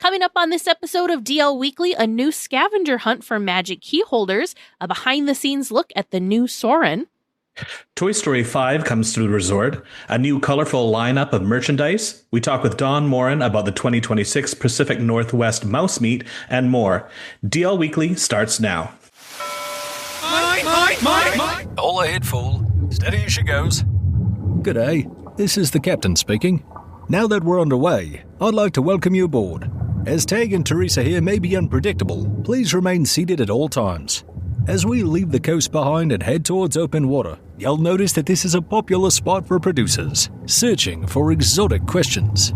Coming up on this episode of DL Weekly, a new scavenger hunt for magic key holders, a behind-the-scenes look at the new Morin. Toy Story 5 comes to the resort, a new colorful lineup of merchandise. We talk with Don Morin about the 2026 Pacific Northwest Mouse Meet and more. DL Weekly starts now. Mine! All ahead, fool. Steady as she goes. G'day, this is the captain speaking. Now that we're underway, I'd like to welcome you aboard. As Tag and Teresa here may be unpredictable, please remain seated at all times. As we leave the coast behind and head towards open water, you'll notice that this is a popular spot for producers, searching for exotic questions.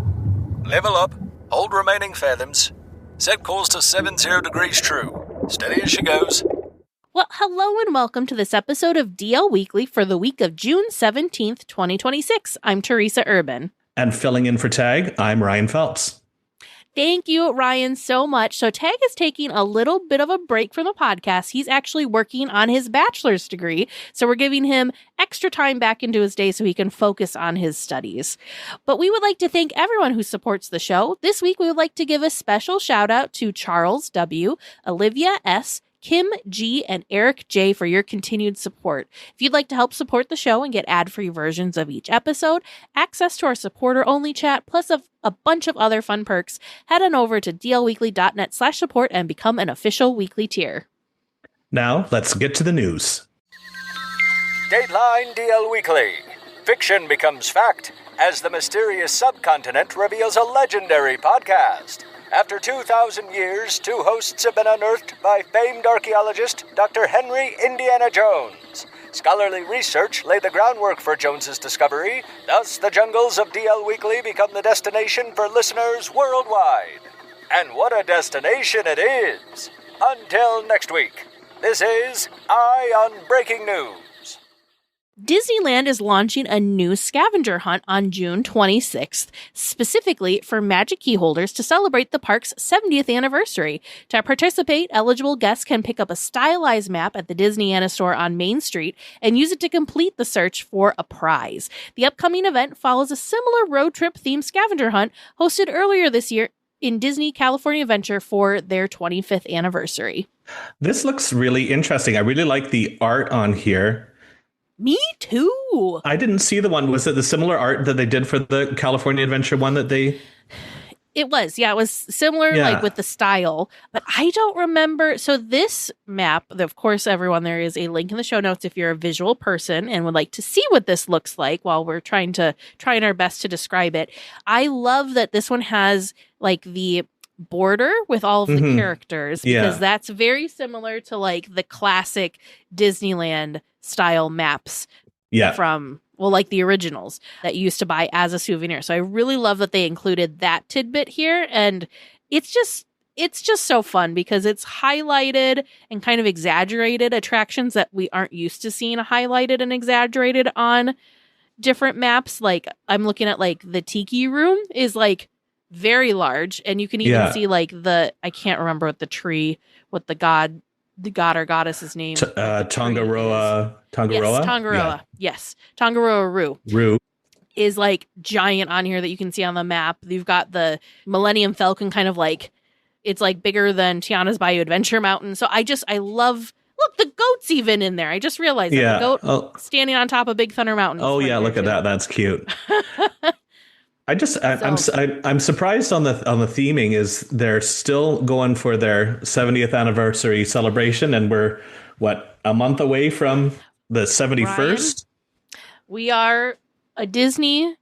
Level up, hold remaining fathoms. Set course to 70 degrees true. Steady as she goes. Well, hello and welcome to this episode of DL Weekly for the week of June 17th, 2026. I'm Teresa Urban. And filling in for Tag, I'm Ryan Phelps. Thank you, Ryan, so much. So Tag is taking a little bit of a break from the podcast. He's actually working on his bachelor's degree, so we're giving him extra time back into his day so he can focus on his studies. But we would like to thank everyone who supports the show. This week, we would like to give a special shout out to Charles W., Olivia S., Kim G, and Eric J for your continued support. If you'd like to help support the show and get ad-free versions of each episode, access to our supporter-only chat, plus a bunch of other fun perks, head on over to dlweekly.net/support and become an official weekly tier. Now, let's get to the news. Dateline DL Weekly. Fiction becomes fact as the mysterious subcontinent reveals a legendary podcast. After 2,000 years, two hosts have been unearthed by famed archaeologist Dr. Henry Indiana Jones. Scholarly research laid the groundwork for Jones's discovery. Thus, the jungles of DL Weekly become the destination for listeners worldwide. And what a destination it is! Until next week, this is Eye on Breaking News. Disneyland is launching a new scavenger hunt on June 26th, specifically for magic key holders to celebrate the park's 70th anniversary. To participate, eligible guests can pick up a stylized map at the Disneyana store on Main Street and use it to complete the search for a prize. The upcoming event follows a similar road trip themed scavenger hunt hosted earlier this year in Disney California Adventure for their 25th anniversary. This looks really interesting. I really like the art on here. Me too. I didn't see the one. Was it the similar art that they did for the California Adventure one that they... It was. Yeah, it was similar, like with the style. But I don't remember. So this map, of course, everyone, there is a link in the show notes if you're a visual person and would like to see what this looks like while we're trying our best to describe it. I love that this one has like the border with all of the characters because that's very similar to like the classic Disneyland style maps from, well, like the originals that you used to buy as a souvenir. So I really love that they included that tidbit here. And it's just so fun because it's highlighted and kind of exaggerated attractions that we aren't used to seeing highlighted and exaggerated on different maps. Like I'm looking at like the Tiki Room is like very large, and you can even see like I can't remember what the tree, what the god or goddess's name. Tangaroa. Yes, Tangaroa. Yes. Tangaroa Roo is like giant on here that you can see on the map. You've got the Millennium Falcon kind of like, it's like bigger than Tiana's Bayou Adventure Mountain. So I love, look, the goat's even in there. I just realized that the goat standing on top of Big Thunder Mountain. Oh yeah, look at that. That's cute. I'm surprised on the theming is they're still going for their 70th anniversary celebration, and we're a month away from the 71st. Ryan, we are a Disney.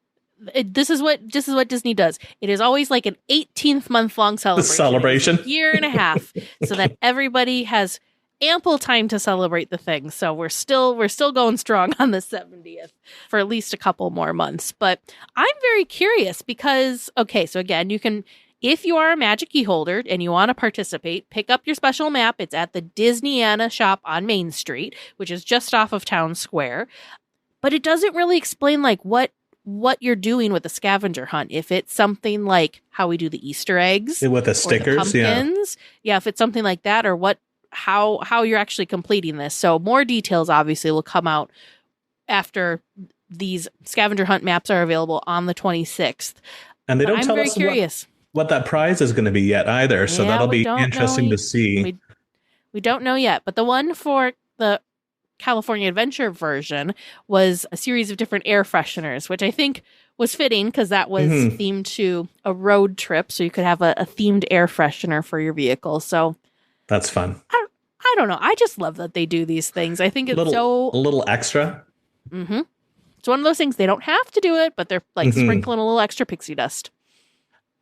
This is what Disney does. It is always like an 18th month long celebration. A year and a half, so that everybody has ample time to celebrate the thing. So we're still going strong on the 70th for at least a couple more months. But I'm very curious because, okay, so again, you can, if you are a Magic Key holder and you want to participate, pick up your special map. It's at the Disneyana shop on Main Street, which is just off of Town Square. But it doesn't really explain like what you're doing with the scavenger hunt. If it's something like how we do the Easter eggs with the stickers, the pumpkins, if it's something like that, or how you're actually completing this. So more details obviously will come out after these scavenger hunt maps are available on the 26th. And they don't tell us curious. what that prize is going to be yet either. So that'll be interesting to see. We don't know yet. But the one for the California Adventure version was a series of different air fresheners, which I think was fitting because that was themed to a road trip. So you could have a themed air freshener for your vehicle. So that's fun. I don't know. I just love that they do these things. I think it's a little extra. Mm-hmm. It's one of those things they don't have to do it, but they're like sprinkling a little extra pixie dust.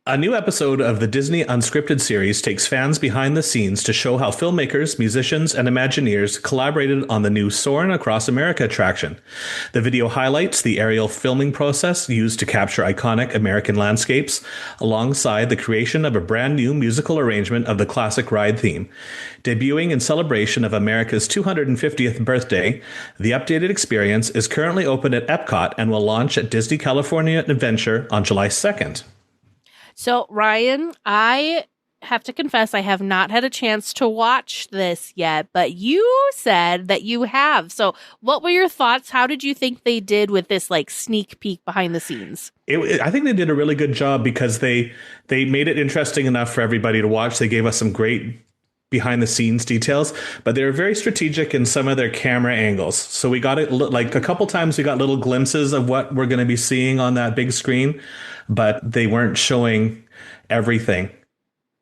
A new episode of the Disney Unscripted series takes fans behind the scenes to show how filmmakers, musicians, and Imagineers collaborated on the new Soarin' Across America attraction. The video highlights the aerial filming process used to capture iconic American landscapes, alongside the creation of a brand new musical arrangement of the classic ride theme. Debuting in celebration of America's 250th birthday, the updated experience is currently open at Epcot and will launch at Disney California Adventure on July 2nd. So, Ryan, I have to confess I have not had a chance to watch this yet, but you said that you have. So, what were your thoughts? How did you think they did with this like sneak peek behind the scenes? I think they did a really good job because they made it interesting enough for everybody to watch. They gave us some great behind the scenes details, but they were very strategic in some of their camera angles. So we got it like a couple times we got little glimpses of what we're going to be seeing on that big screen, but they weren't showing everything.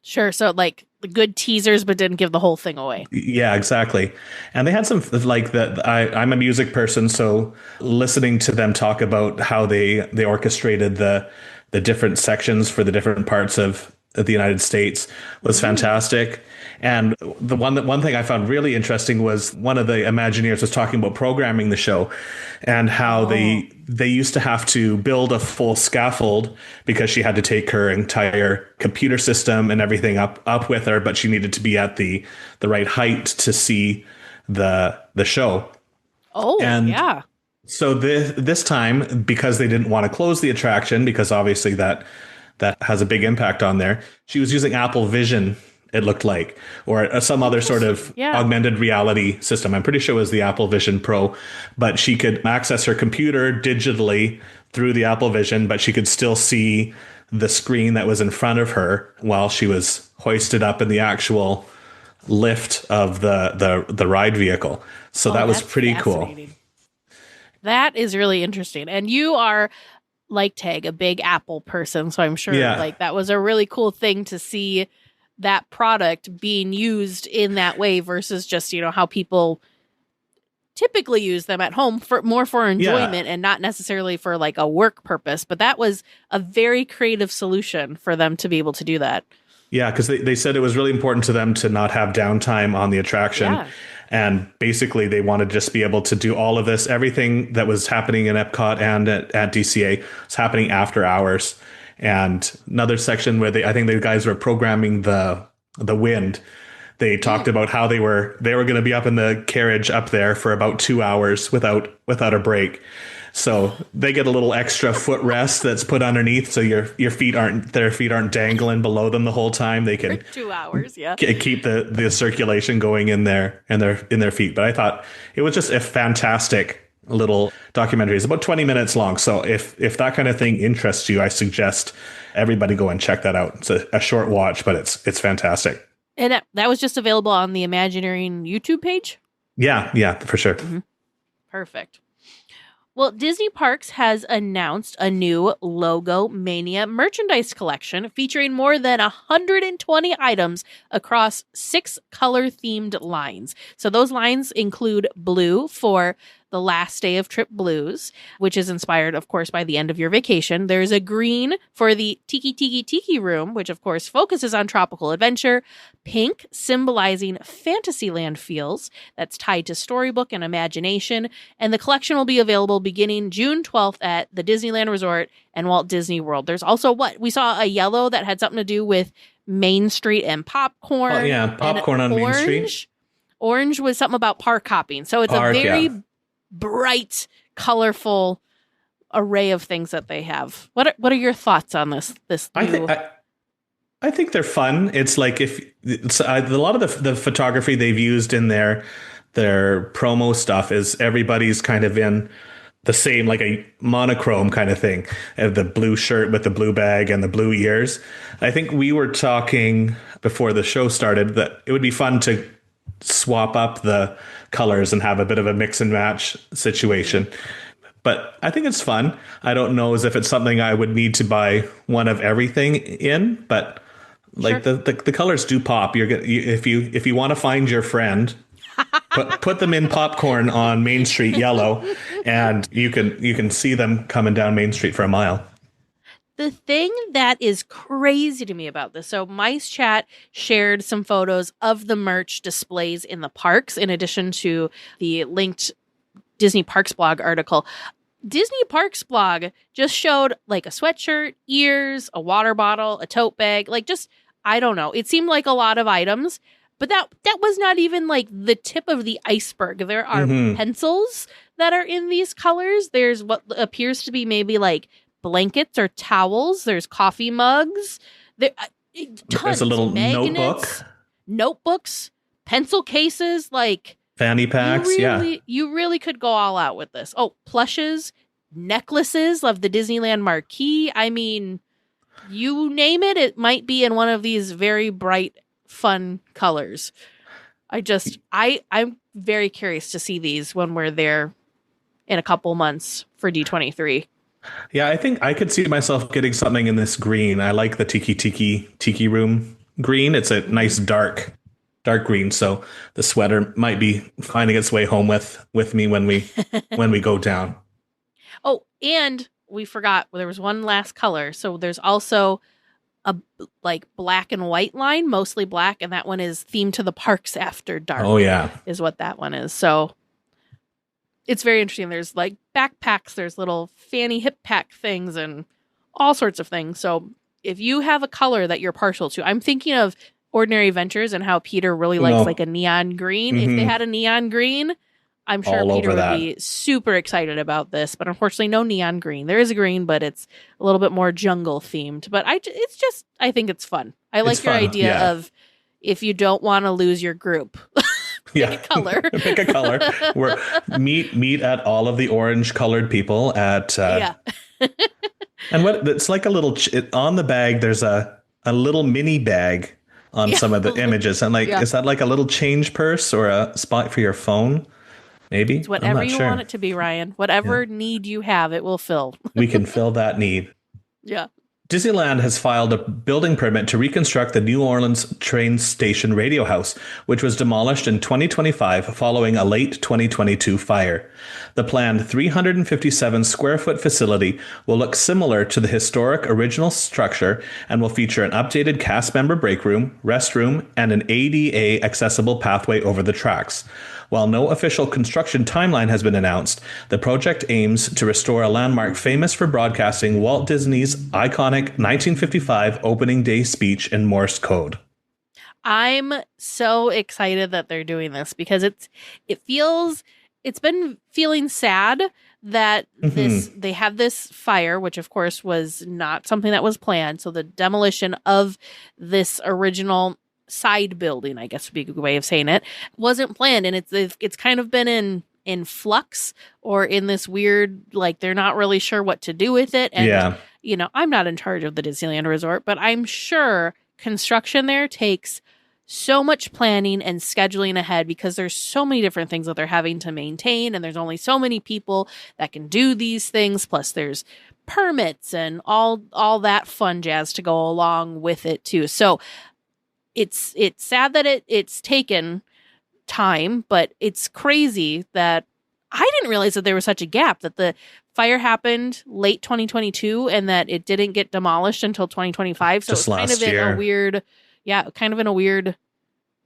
Sure. So like good teasers, but didn't give the whole thing away. Yeah, exactly. And they had some like that. I'm a music person, so listening to them talk about how they orchestrated the different sections for the different parts of the United States was fantastic. And the one thing I found really interesting was one of the Imagineers was talking about programming the show and how they used to have to build a full scaffold because she had to take her entire computer system and everything up with her, but she needed to be at the right height to see the show. Oh, and yeah. So this time, because they didn't want to close the attraction, because obviously that has a big impact on there, she was using Apple Vision, it looked like, or some other sort of augmented reality system. I'm pretty sure it was the Apple Vision Pro, but she could access her computer digitally through the Apple Vision, but she could still see the screen that was in front of her while she was hoisted up in the actual lift of the ride vehicle. So that was pretty cool. That is really interesting. And you are, like Tag, a big Apple person, so I'm sure like that was a really cool thing to see that product being used in that way versus just, how people typically use them at home for enjoyment and not necessarily for like a work purpose. But that was a very creative solution for them to be able to do that. Yeah, because they said it was really important to them to not have downtime on the attraction. Yeah. And basically, they wanted to just be able to do all of this. Everything that was happening in Epcot and at DCA was happening after hours. And another section where I think the guys were programming the wind. They talked about how they were going to be up in the carriage up there for about 2 hours without a break. So they get a little extra footrest that's put underneath, so their feet aren't dangling below them the whole time. They can for 2 hours, keep the circulation going in their feet. But I thought it was just a fantastic little documentary. It's about 20 minutes long. So if that kind of thing interests you, I suggest everybody go and check that out. It's a short watch, but it's fantastic. And that was just available on the Imagineering YouTube page? Yeah, for sure. Mm-hmm. Perfect. Well, Disney Parks has announced a new Logo Mania merchandise collection featuring more than 120 items across 6 color-themed lines. So those lines include blue for the last day of Trip Blues, which is inspired, of course, by the end of your vacation. There's a green for the Tiki Tiki Tiki Room, which, of course, focuses on tropical adventure. Pink, symbolizing Fantasyland feels, that's tied to storybook and imagination. And the collection will be available beginning June 12th at the Disneyland Resort and Walt Disney World. There's also we saw a yellow that had something to do with Main Street and popcorn. Oh, yeah, popcorn on Main Street. Orange was something about park hopping. So it's a very bright, colorful array of things that they have. What are your thoughts on this new... I think they're fun. It's like a lot of the photography they've used in their promo stuff is everybody's kind of in the same, like a monochrome kind of thing, the blue shirt with the blue bag and the blue ears. I think we were talking before the show started that it would be fun to swap up the colors and have a bit of a mix and match situation. But I think it's fun. I don't know as if it's something I would need to buy one of everything in, but like sure. the colors do pop. If you want to find your friend, put them in popcorn on Main Street yellow, and you can see them coming down Main Street for a mile. The thing that is crazy to me about this, so Mice Chat shared some photos of the merch displays in the parks, in addition to the linked Disney Parks blog article. Disney Parks blog just showed like a sweatshirt, ears, a water bottle, a tote bag, like just, I don't know. It seemed like a lot of items, but that was not even like the tip of the iceberg. There are pencils that are in these colors. There's what appears to be maybe like blankets or towels. There's coffee mugs. There's a little notebooks, pencil cases, like fanny packs. You really could go all out with this. Oh, plushes, necklaces of the Disneyland marquee. I mean, you name it, it might be in one of these very bright, fun colors. I'm very curious to see these when we're there in a couple months for D23. Yeah, I think I could see myself getting something in this green. I like the tiki room green. It's a nice dark green, so the sweater might be finding its way home with me when we go down. Oh, and we forgot there was one last color. So there's also a like black and white line, mostly black, and that one is themed to the parks after dark. Oh yeah, is what that one is. So it's very interesting. There's like backpacks, there's little fanny hip pack things, and all sorts of things. So if you have a color that you're partial to, I'm thinking of Ordinary Adventures and how Peter really likes like a neon green. If they had a neon green, I'm sure Peter would be super excited about this, but unfortunately no neon green. There is a green, but it's a little bit more jungle themed, but I think it's fun. I like your idea of if you don't want to lose your group, pick a color. Pick a color. We're meet at all of the orange colored people at and what it's like a little on the bag. There's a little mini bag on some of the images, and is that like a little change purse or a spot for your phone? Maybe it's whatever you want it to be, Ryan. Whatever need you have, it will fill. We can fill that need. Yeah. Disneyland has filed a building permit to reconstruct the New Orleans train station radio house, which was demolished in 2025 following a late 2022 fire. The planned 357 square foot facility will look similar to the historic original structure and will feature an updated cast member break room, restroom, and an ADA accessible pathway over the tracks. While no official construction timeline has been announced, the project aims to restore a landmark famous for broadcasting Walt Disney's iconic 1955 opening day speech in Morse code. I'm so excited that they're doing this because it's been feeling sad that they had this fire, which of course was not something that was planned. So the demolition of this original side building, I guess would be a good way of saying it, wasn't planned, and it's kind of been in flux or in this weird, like they're not really sure what to do with it. And I'm not in charge of the Disneyland Resort, but I'm sure construction there takes so much planning and scheduling ahead because there's so many different things that they're having to maintain, and there's only so many people that can do these things, plus there's permits and all that fun jazz to go along with it too. So it's sad that it's taken time, but it's crazy that I didn't realize that there was such a gap, that the fire happened late 2022 and that it didn't get demolished until 2025. So just it's kind of in a weird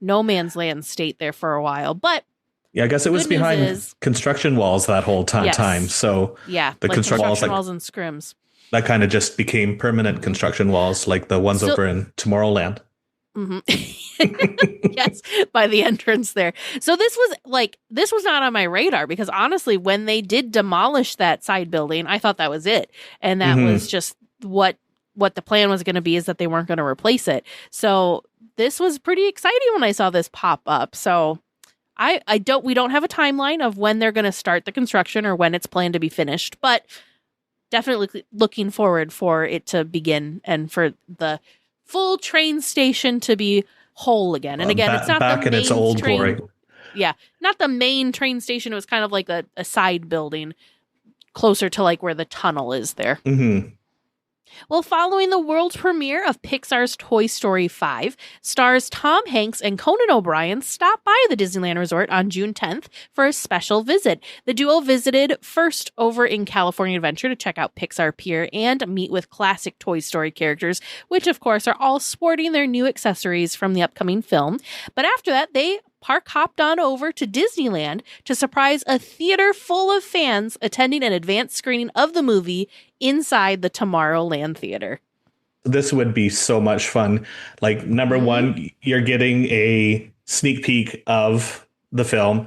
no man's land state there for a while. But I guess it was behind construction walls that whole time. So the construction walls and scrims that kind of just became permanent construction walls, like the ones over in Tomorrowland. Yes, by the entrance there. So this was not on my radar because honestly, when they did demolish that side building, I thought that was it. And that was just what the plan was going to be, is that they weren't going to replace it. So this was pretty exciting when I saw this pop up. So we don't have a timeline of when they're going to start the construction or when it's planned to be finished, but definitely looking forward for it to begin and for the full train station to be whole again. And again, it's not back the in main its old train. glory. Yeah, not the main train station. It was kind of like a side building closer to like where the tunnel is there. Mm-hmm. Well, following the world premiere of Pixar's Toy Story 5, stars Tom Hanks and Conan O'Brien stopped by the Disneyland Resort on June 10th for a special visit. The duo visited first over in California Adventure to check out Pixar Pier and meet with classic Toy Story characters, which of course are all sporting their new accessories from the upcoming film. But after that, they park hopped on over to Disneyland to surprise a theater full of fans attending an advanced screening of the movie inside the Tomorrowland Theater. This would be so much fun. Like, number one, you're getting a sneak peek of the film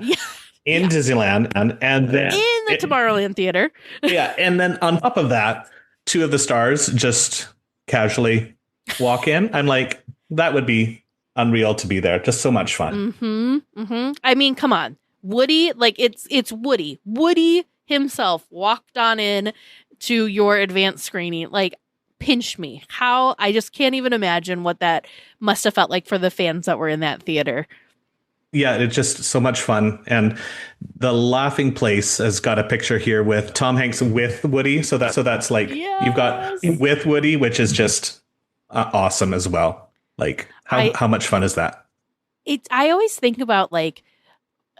in Disneyland and then in the Tomorrowland Theater. Yeah. And then on top of that, two of the stars just casually walk in. I'm like, that would be unreal to be there. Just so much fun. I mean, come on. Woody, like it's Woody. Woody himself walked on in to your advanced screening. Like, pinch me. How I just can't even imagine what that must have felt like for the fans that were in that theater. Yeah, it's just so much fun. And the Laughing Place has got a picture here with Tom Hanks with Woody. So that's like, you've got with Woody, which is just awesome as well. Like, how much fun is that? I always think about like,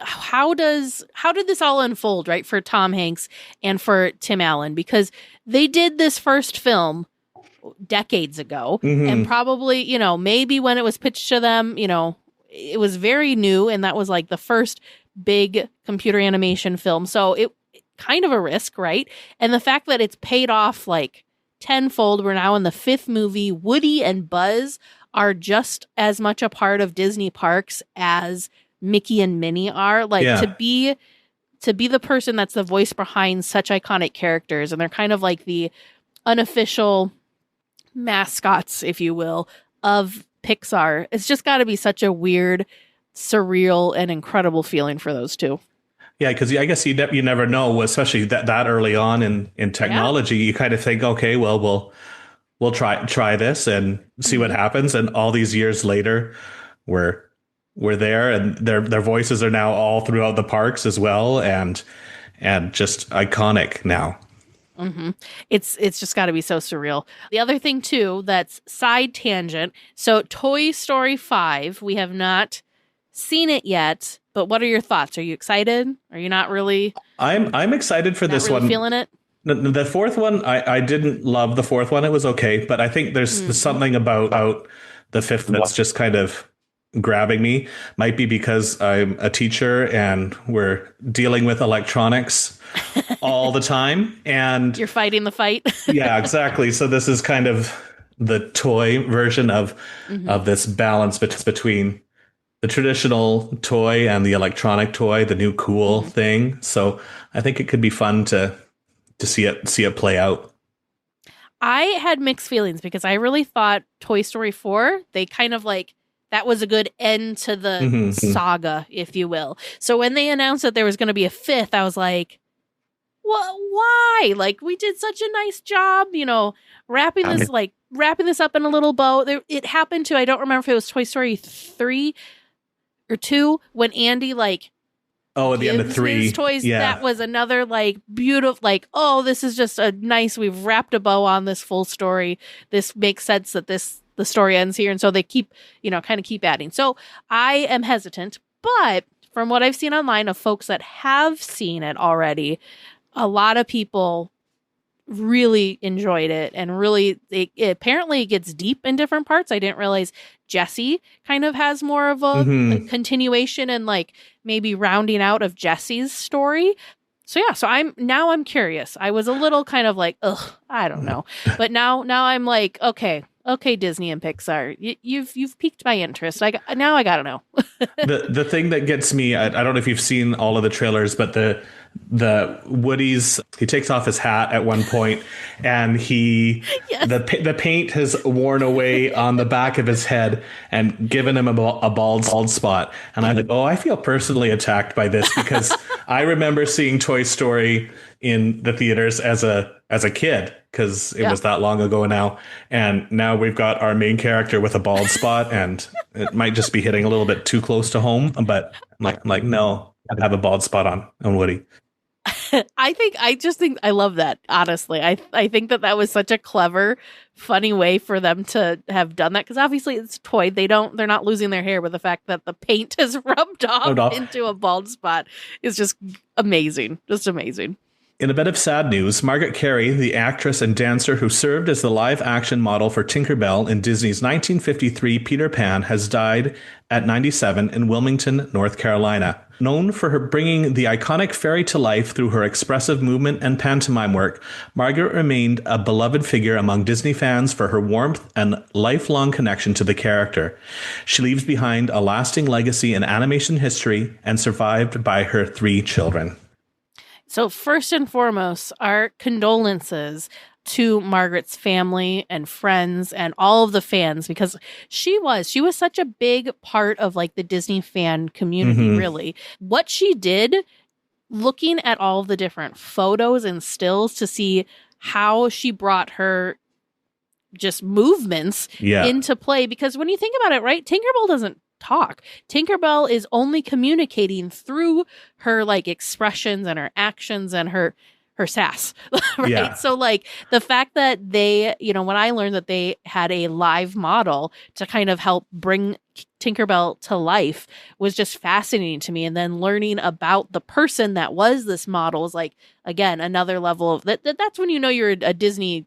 how did this all unfold, right, for Tom Hanks and for Tim Allen? Because they did this first film decades ago, and probably, maybe when it was pitched to them, it was very new, and that was like the first big computer animation film. So it kind of a risk, right? And the fact that it's paid off like tenfold. We're now in the 5th movie. Woody and Buzz are just as much a part of Disney parks as Mickey and Minnie are. Like, to be the person that's the voice behind such iconic characters, and they're kind of like the unofficial mascots, if you will, of Pixar. It's just got to be such a weird, surreal, and incredible feeling for those two. Yeah, because I guess you never know, especially that early on in technology. You kind of think, okay, well, we'll try this and see what happens. And all these years later, we're there, and their voices are now all throughout the parks as well, and just iconic now. It's just got to be so surreal. The other thing too, that's side tangent. So Toy Story 5, we have not seen it yet, but what are your thoughts? Are you excited? Are you not really? I'm excited for this really one. Feeling it? The fourth one, I didn't love the fourth one. It was okay, but I think there's something about the fifth that's just kind of grabbing me. Might be because I'm a teacher and we're dealing with electronics all the time, and you're fighting the fight. Yeah, exactly. So this is kind of the toy version of this balance between the traditional toy and the electronic toy, the new cool thing. So I think it could be fun to see it play out. I had mixed feelings because I really thought Toy Story 4, they kind of like, that was a good end to the saga, if you will. So when they announced that there was going to be a 5th, I was like, well, why? Like, we did such a nice job, wrapping this up in a little bow. It happened to, I don't remember if it was Toy Story 3 or 2, when Andy at the end of 3, his toys. Yeah. That was another beautiful, oh, this is just we've wrapped a bow on this full story. This makes sense that the story ends here. And so they keep, kind of keep adding. So I am hesitant, but from what I've seen online of folks that have seen it already, a lot of people really enjoyed it, and really it apparently gets deep in different parts. I didn't realize Jessie kind of has more of a continuation and maybe rounding out of Jessie's story. So yeah, I'm curious. I was a little kind of ugh, I don't know. But now I'm okay, Disney and Pixar, you've piqued my interest. I gotta know. The thing that gets me, I don't know if you've seen all of the trailers, but the he takes off his hat at one point, and the paint has worn away on the back of his head and given him a bald spot. And I'm like, I feel personally attacked by this, because I remember seeing Toy Story in the theaters as a kid, because it was that long ago now. And now we've got our main character with a bald spot, and it might just be hitting a little bit too close to home. But I'm like, no, I have a bald spot on Woody. I just think I love that. Honestly, I think that was such a clever, funny way for them to have done that, because obviously it's a toy. They're not losing their hair, but the fact that the paint has rubbed off into a bald spot is just amazing. Just amazing. In a bit of sad news, Margaret Carey, the actress and dancer who served as the live-action model for Tinker Bell in Disney's 1953 Peter Pan, has died at 97 in Wilmington, North Carolina. Known for her bringing the iconic fairy to life through her expressive movement and pantomime work, Margaret remained a beloved figure among Disney fans for her warmth and lifelong connection to the character. She leaves behind a lasting legacy in animation history and survived by her 3 children. So first and foremost, our condolences to Margaret's family and friends and all of the fans, because she was such a big part of like the Disney fan community, really. What she did, looking at all of the different photos and stills to see how she brought her just movements into play, because when you think about it, right, Tinkerbell doesn't talk. Tinkerbell is only communicating through her like expressions and her actions and her sass, right? Yeah. So like the fact that they, when I learned that they had a live model to kind of help bring Tinkerbell to life was just fascinating to me. And then learning about the person that was this model is like, again, another level of that's when you're a Disney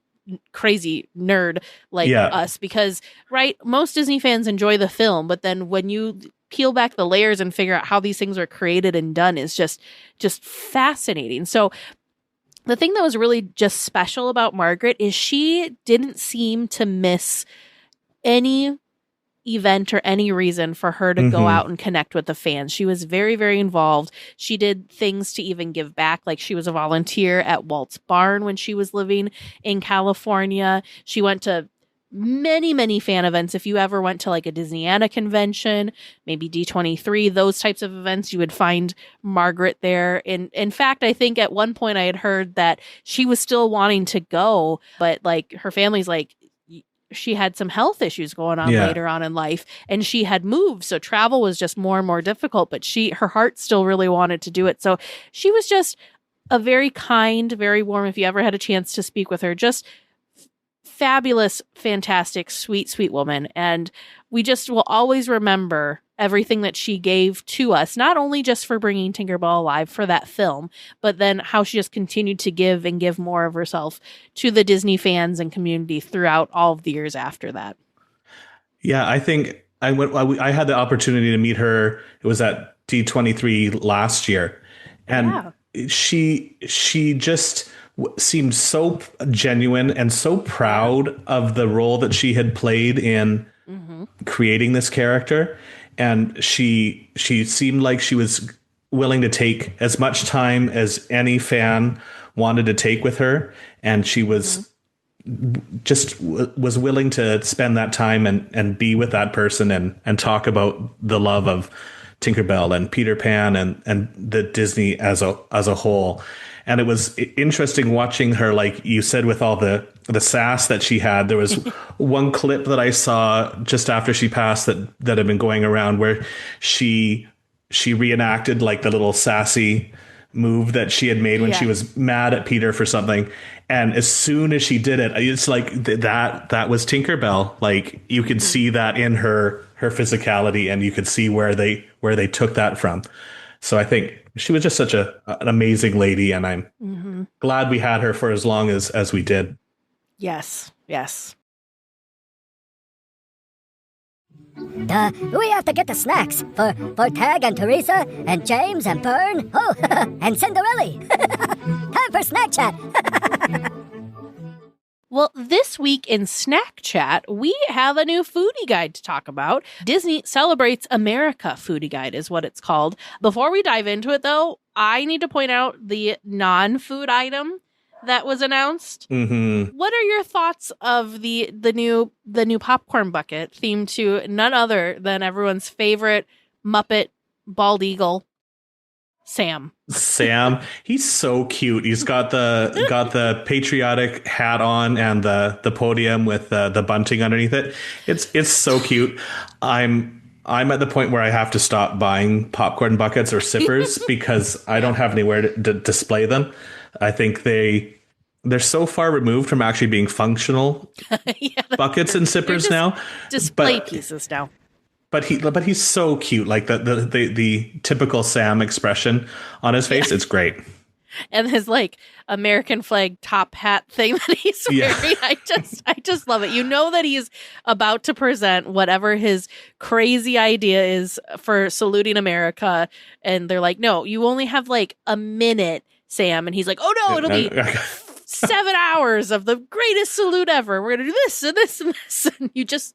crazy nerd like us, because right, most Disney fans enjoy the film, but then when you peel back the layers and figure out how these things are created and done is just fascinating. So the thing that was really just special about Margaret is she didn't seem to miss any event or any reason for her to go out and connect with the fans. She was very, very involved. She did things to even give back. Like she was a volunteer at Walt's Barn when she was living in California. She went to many, many fan events. If you ever went to like a Disneyana convention, maybe D23, those types of events, you would find Margaret there. In fact, I think at one point I had heard that she was still wanting to go, but like her family's like, she had some health issues going on later on in life, and she had moved, so travel was just more and more difficult, but her heart still really wanted to do it. So she was just a very kind, very warm, if you ever had a chance to speak with her, just fabulous, fantastic, sweet, sweet woman. And we just will always remember everything that she gave to us, not only just for bringing Tinkerbell alive for that film, but then how she just continued to give and give more of herself to the Disney fans and community throughout all of the years after that. Yeah, I think I had the opportunity to meet her. It was at D23 last year. And she just seemed so genuine and so proud of the role that she had played in creating this character. And she seemed like she was willing to take as much time as any fan wanted to take with her. And she was was willing to spend that time and be with that person and talk about the love of Tinkerbell and Peter Pan and the Disney as a whole. And it was interesting watching her, like you said, with all the sass that she had. There was one clip that I saw just after she passed that had been going around where she reenacted like the little sassy move that she had made when she was mad at Peter for something. And as soon as she did it, it's like that was Tinkerbell. Like you could see that in her physicality, and you could see where they took that from. So I think she was just such an amazing lady, and I'm glad we had her for as long as we did. Yes. We have to get the snacks for Tag and Teresa and James and Bern. Oh, and Cinderella. Time for SnackChat. Well, this week in SnackChat, we have a new foodie guide to talk about. Disney Celebrates America foodie guide is what it's called. Before we dive into it, though, I need to point out the non-food item that was announced. Mm-hmm. What are your thoughts of the new popcorn bucket themed to none other than everyone's favorite Muppet bald eagle, Sam? Sam, he's so cute. He's got the patriotic hat on and the podium with the bunting underneath it. It's so cute. I'm at the point where I have to stop buying popcorn buckets or sippers because I don't have anywhere to display them. I think they're so far removed from actually being functional buckets and sippers now. Display pieces now. But he's so cute. Like the typical Sam expression on his face. It's great. And his like American flag top hat thing that he's wearing. I just love it. You know that he's about to present whatever his crazy idea is for saluting America. And they're like, no, you only have like a minute, Sam. And he's like, oh no, it'll be 7 hours of the greatest salute ever. We're going to do this and this and this. And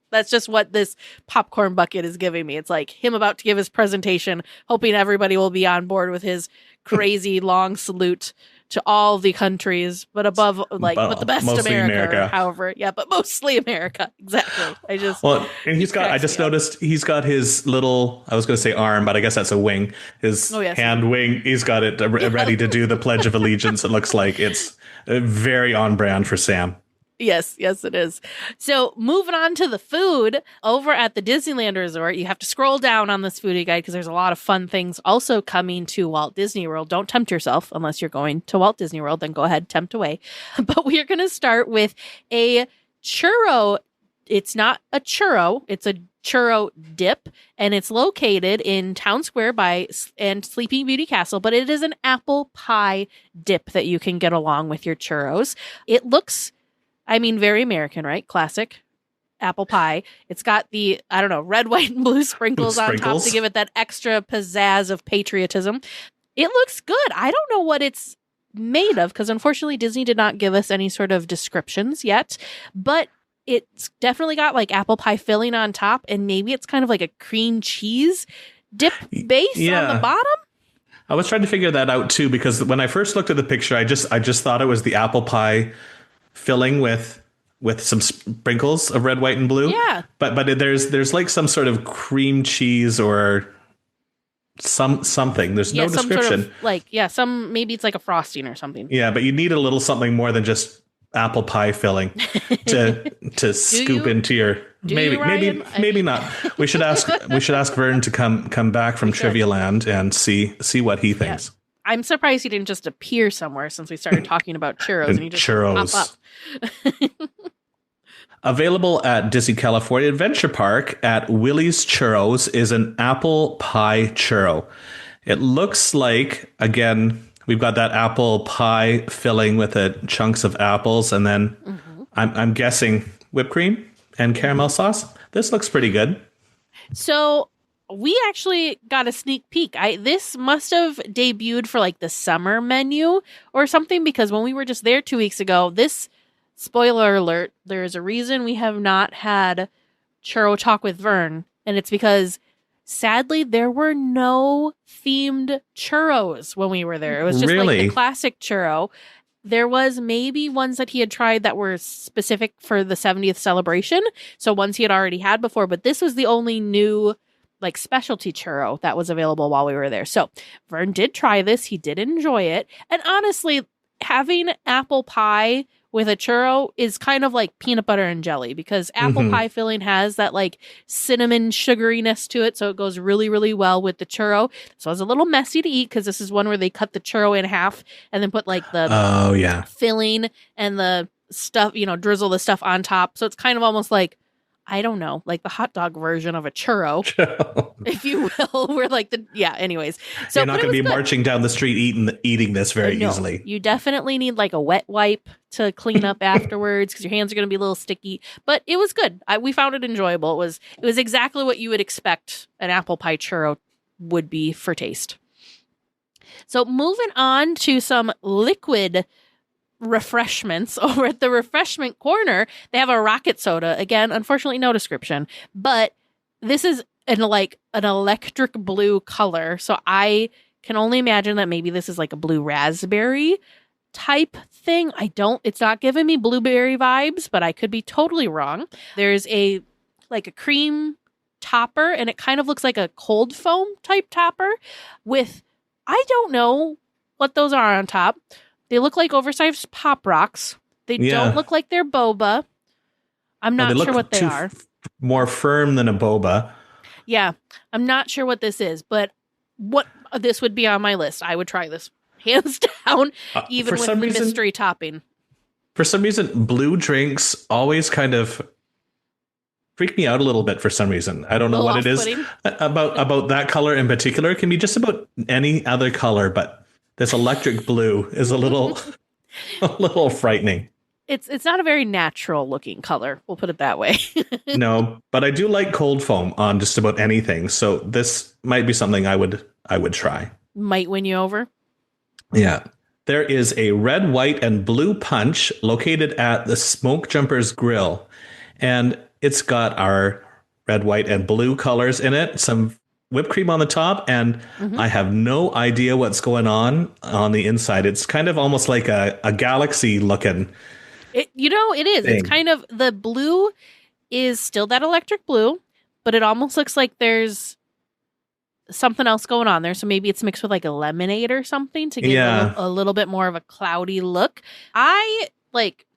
that's just what this popcorn bucket is giving me. It's like him about to give his presentation, hoping everybody will be on board with his crazy long salute to all the countries, but above, but the best America. However, but mostly America. Exactly. And I just noticed he's got his little, I was going to say arm, but I guess that's a wing. His hand wing. He's got it ready to do the Pledge of Allegiance. It looks like it's very on brand for Sam. Yes, it is. So moving on to the food, over at the Disneyland Resort, you have to scroll down on this foodie guide because there's a lot of fun things also coming to Walt Disney World. Don't tempt yourself unless you're going to Walt Disney World, then go ahead, tempt away. But we are going to start with a churro. It's not a churro, it's a churro dip, and it's located in Town Square and Sleeping Beauty Castle, but it is an apple pie dip that you can get along with your churros. It looks very American, right? Classic apple pie. It's got the, red, white, and blue sprinkles on top to give it that extra pizzazz of patriotism. It looks good. I don't know what it's made of because unfortunately Disney did not give us any sort of descriptions yet, but it's definitely got like apple pie filling on top, and maybe it's kind of like a cream cheese dip base on the bottom. I was trying to figure that out too, because when I first looked at the picture, I just thought it was the apple pie filling with some sprinkles of red, white, and blue. Yeah. But there's like some sort of cream cheese or something. There's no description. Sort of maybe it's like a frosting or something. Yeah, but you need a little something more than just apple pie filling to scoop into your maybe not. We should ask Vern to come back from Trivia Land and see what he thinks. Yeah. I'm surprised he didn't just appear somewhere since we started talking about churros and he just pop up. Available at Disney California Adventure Park at Willie's Churros is an apple pie churro. It looks like, again, we've got that apple pie filling with chunks of apples, and then I'm guessing whipped cream and caramel sauce. This looks pretty good. So we actually got a sneak peek. This must have debuted for like the summer menu or something, because when we were just there 2 weeks ago, spoiler alert, there's a reason we have not had Churro Talk with Vern, and it's because sadly there were no themed churros when we were there. It was just like the classic churro. There was maybe ones that he had tried that were specific for the 70th celebration, so ones he had already had before, but this was the only new like specialty churro that was available while we were there. So Vern did try this. He did enjoy it. And honestly, having apple pie with a churro is kind of like peanut butter and jelly, because apple pie filling has that like cinnamon sugariness to it. So it goes really, really well with the churro. So it's a little messy to eat because this is one where they cut the churro in half and then put like the filling and the stuff, drizzle the stuff on top. So it's kind of almost like, I don't know, like the hot dog version of a churro, if you will. We're like anyways. So you're not going to be marching down the street eating this very easily. You definitely need like a wet wipe to clean up afterwards because your hands are going to be a little sticky. But it was good. We found it enjoyable. It was exactly what you would expect an apple pie churro would be for taste. So moving on to some liquid refreshments over at the refreshment corner, they have a rocket soda. Again, unfortunately, no description, but this is an electric blue color. So I can only imagine that maybe this is like a blue raspberry type thing. It's not giving me blueberry vibes, but I could be totally wrong. There's a cream topper, and it kind of looks like a cold foam type topper with, I don't know what those are on top. They look like oversized Pop Rocks. They don't look like they're boba. I'm not sure what they are. More firm than a boba. Yeah, I'm not sure what this is, but this would be on my list. I would try this hands down, even with the mystery topping. For some reason, blue drinks always kind of freak me out a little bit for some reason. I don't know what it is about that color in particular. It can be just about any other color, but this electric blue is a little frightening. It's not a very natural looking color. We'll put it that way. No, but I do like cold foam on just about anything. So this might be something I would try. Might win you over. Yeah. There is a red, white, and blue punch located at the Smoke Jumpers Grill. And it's got our red, white, and blue colors in it. Some whipped cream on the top. And I have no idea what's going on the inside. It's kind of almost like a galaxy looking. It is. Thing. It's kind of, the blue is still that electric blue, but it almost looks like there's something else going on there. So maybe it's mixed with like a lemonade or something to give a little bit more of a cloudy look. I like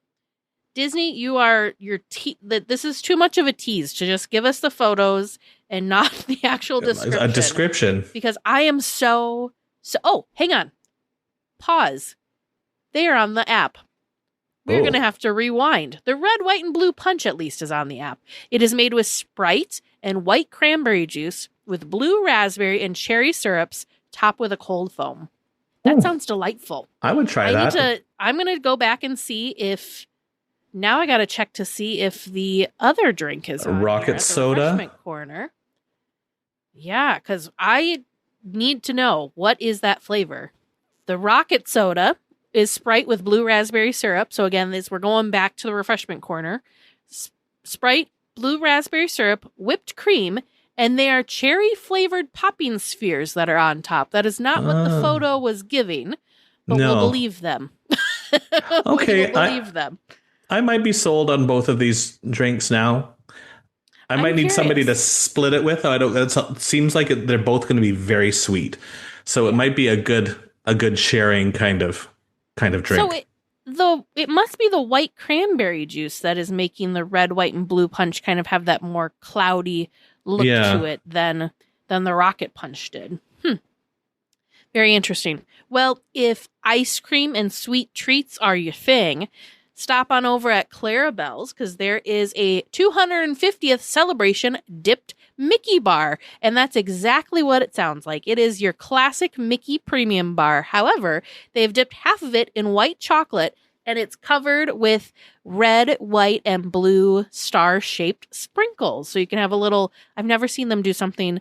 Disney. This is too much of a tease to just give us the photos and not the actual description. A description. Because I am so. Oh, hang on. Pause. They are on the app. We're going to have to rewind. The red, white, and blue punch at least is on the app. It is made with Sprite and white cranberry juice with blue raspberry and cherry syrups topped with a cold foam. That sounds delightful. I would try that. I'm going to go back and see if... Now I got to check to see if the other drink is on rocket soda. Refreshment corner. Yeah, because I need to know, what is that flavor? The rocket soda is Sprite with blue raspberry syrup. So again, we're going back to the refreshment corner. Sprite, blue raspberry syrup, whipped cream, and they are cherry-flavored popping spheres that are on top. That is not what the photo was giving, but we'll believe them. Okay. We'll believe them. I might be sold on both of these drinks now. I might need somebody to split it with. It seems like they're both going to be very sweet. So it might be a good sharing kind of drink. So it must be the white cranberry juice that is making the red, white, and blue punch kind of have that more cloudy look to it than the rocket punch did. Very interesting. Well, if ice cream and sweet treats are your thing, stop on over at Clarabelle's because there is a 250th celebration dipped Mickey bar, and that's exactly what it sounds like. It is your classic Mickey premium bar. However, they've dipped half of it in white chocolate, and it's covered with red, white, and blue star-shaped sprinkles. So you can have a little... I've never seen them do something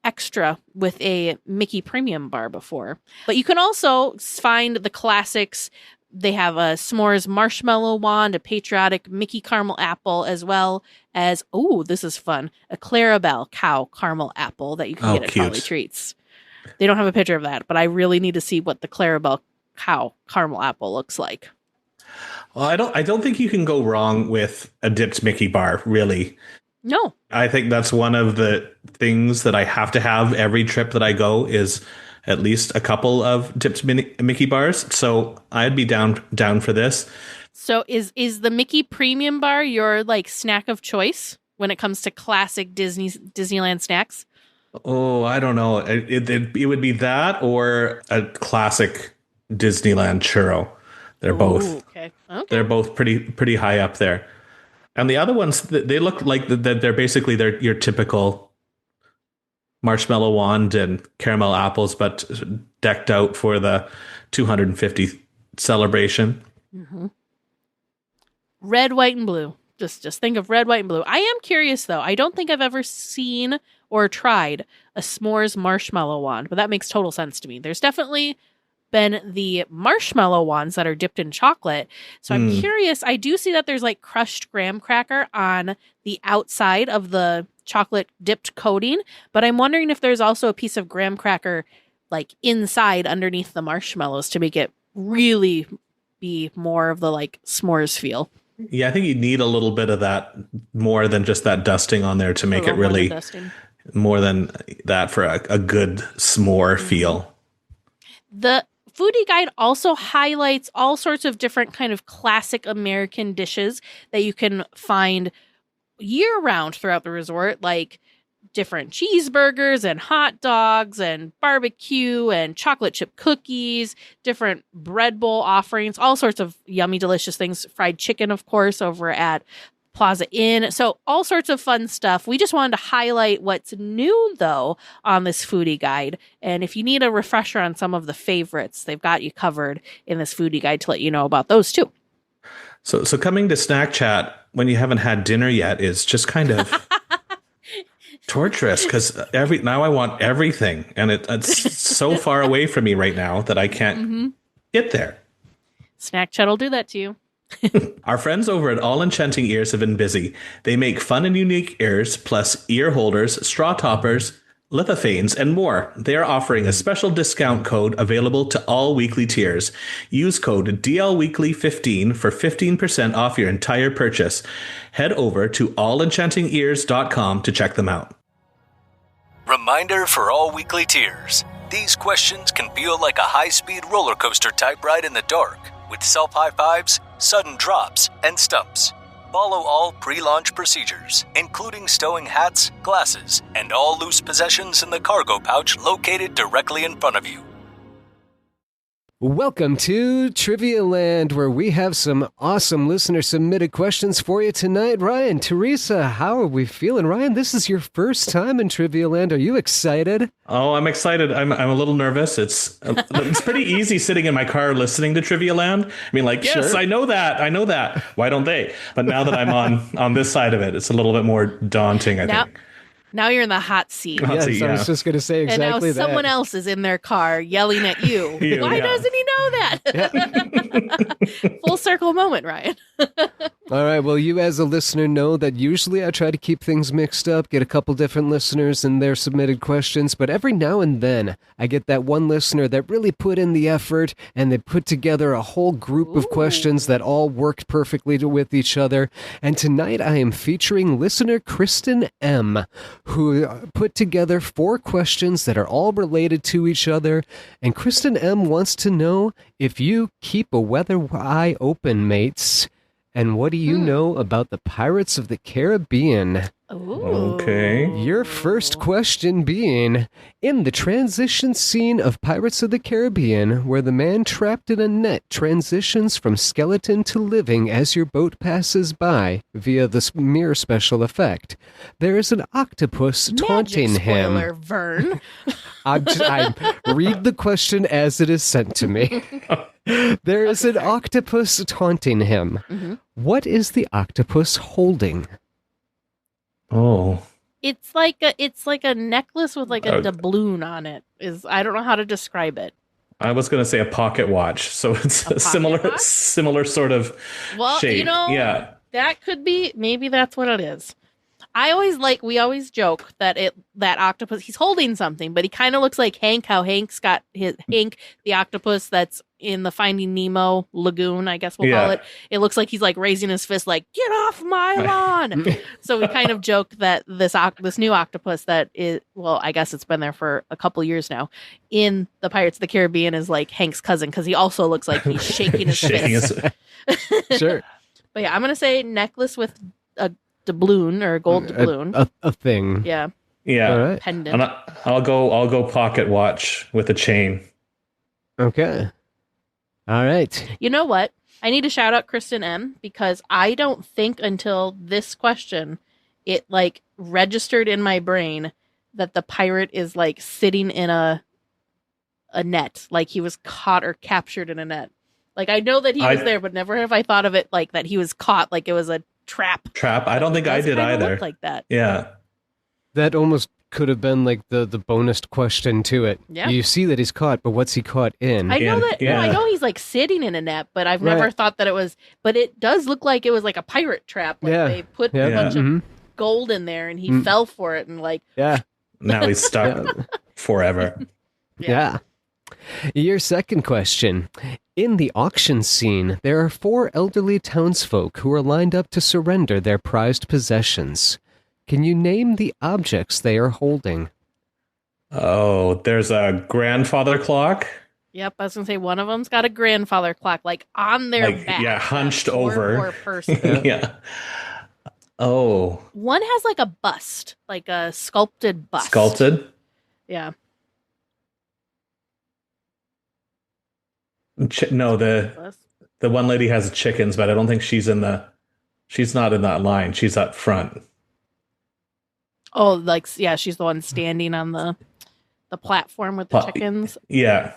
extra with a Mickey premium bar before. But you can also find the classics. They have a s'mores marshmallow wand, a patriotic Mickey caramel apple, as well as, this is fun, a Clarabelle cow caramel apple that you can get at Polly Treats. They don't have a picture of that, but I really need to see what the Clarabelle cow caramel apple looks like. Well, I don't think you can go wrong with a dipped Mickey bar, really. No. I think that's one of the things that I have to have every trip that I go is at least a couple of dipped Mickey bars. So I'd be down for this. So is the Mickey Premium Bar your snack of choice when it comes to classic Disneyland snacks? Oh, I don't know. It would be that or a classic Disneyland churro. They're both okay. They're both pretty high up there. And the other ones, they look like they're basically your typical marshmallow wand and caramel apples, but decked out for the 250th celebration. Mm-hmm. Red, white, and blue. Just think of red, white, and blue. I am curious, though. I don't think I've ever seen or tried a s'mores marshmallow wand, but that makes total sense to me. There's definitely been the marshmallow wands that are dipped in chocolate. So I'm curious. I do see that there's crushed graham cracker on the outside of the chocolate dipped coating, but I'm wondering if there's also a piece of graham cracker like inside underneath the marshmallows to make it really be more of the like s'mores feel. Yeah, I think you need a little bit of that more than just that dusting on there to make it really more than that for a good s'more feel. The foodie guide also highlights all sorts of different kind of classic American dishes that you can find year round throughout the resort, like different cheeseburgers and hot dogs and barbecue and chocolate chip cookies, different bread bowl offerings, all sorts of yummy, delicious things. Fried chicken, of course, over at Plaza Inn. So all sorts of fun stuff. We just wanted to highlight what's new, though, on this foodie guide. And if you need a refresher on some of the favorites, they've got you covered in this foodie guide to let you know about those, too. So coming to SnackChat when you haven't had dinner yet is just kind of torturous because now I want everything, and it's so far away from me right now that I can't get there. SnackChat will do that to you. Our friends over at All Enchanting Ears have been busy. They make fun and unique ears, plus ear holders, straw toppers, lithophanes, and more. They are offering a special discount code available to all weekly tiers. Use code DLWeekly15 for 15% off your entire purchase. Head over to allenchantingears.com to check them out. Reminder for all weekly tiers. These questions can feel like a high-speed roller coaster type ride in the dark, with self-high fives, sudden drops, and stumps. Follow all pre-launch procedures, including stowing hats, glasses, and all loose possessions in the cargo pouch located directly in front of you. Welcome to Trivia Land, where we have some awesome listener-submitted questions for you tonight. Ryan, Teresa, how are we feeling? Ryan, this is your first time in Trivia Land. Are you excited? Oh, I'm excited. I'm a little nervous. It's pretty easy sitting in my car listening to Trivia Land. I mean, like, yes, sure. I know that. Why don't they? But now that I'm on this side of it, it's a little bit more daunting, I think. Now you're in the hot seat. I was just going to say exactly that. And now someone else is in their car yelling at you. Why doesn't he know that? Yeah. Full circle moment, Ryan. All right. Well, you as a listener know that usually I try to keep things mixed up, get a couple different listeners and their submitted questions. But every now and then I get that one listener that really put in the effort and they put together a whole group of questions that all worked perfectly with each other. And tonight I am featuring listener Kristen M., who put together 4 questions that are all related to each other. And Kristen M. wants to know if you keep a weather eye open, mates. And what do you know about the Pirates of the Caribbean? Ooh. Okay. Your first question being, in the transition scene of Pirates of the Caribbean, where the man trapped in a net transitions from skeleton to living as your boat passes by via the mirror special effect, there is an octopus taunting him. Spoiler, Vern. I read the question as it is sent to me. There is an octopus taunting him. Mm-hmm. What is the octopus holding? Oh. It's like a necklace with like a doubloon on it. I don't know how to describe it. I was going to say a pocket watch, so it's a similar sort of shape. Yeah. That could be, maybe that's what it is. We always joke that that octopus, he's holding something, but he kind of looks like Hank, how Hank's got Hank, the octopus that's in the Finding Nemo lagoon, I guess we'll call it. It looks like he's like raising his fist like, get off my lawn. So we kind of joke that this new octopus that is, well, I guess it's been there for a couple years now, in the Pirates of the Caribbean is like Hank's cousin, because he also looks like he's shaking his fist. Sure. But yeah, I'm going to say necklace with a doubloon or a gold doubloon. A thing. Yeah. Yeah. All right. Pendant. And I'll go pocket watch with a chain. Okay. All right. You know what? I need to shout out Kristen M, because I don't think until this question it like registered in my brain that the pirate is like sitting in a net, like he was caught or captured in a net. Like I know that he was there, but never have I thought of it like that he was caught, like it was a trap. I don't think I did either. Look like that. Yeah. That almost could have been like the bonus question to it. Yeah. You see that he's caught, but what's he caught in? I know that. Yeah. I know he's like sitting in a net, but I've never thought that it was. But it does look like it was like a pirate trap. Like they put a bunch of gold in there, and he fell for it, and like. Yeah. Now he's stuck forever. Yeah. Your second question. In the auction scene, there are 4 elderly townsfolk who are lined up to surrender their prized possessions. Can you name the objects they are holding? Oh, there's a grandfather clock. Yep, I was going to say one of them's got a grandfather clock, like on their back. Yeah, hunched over. Poor person. Yeah. Oh. One has like a bust, like a sculpted bust. Sculpted? Yeah. No, the one lady has chickens, but I don't think she's not in that line. She's up front. Oh, like, yeah, she's the one standing on the platform with the chickens. Yeah.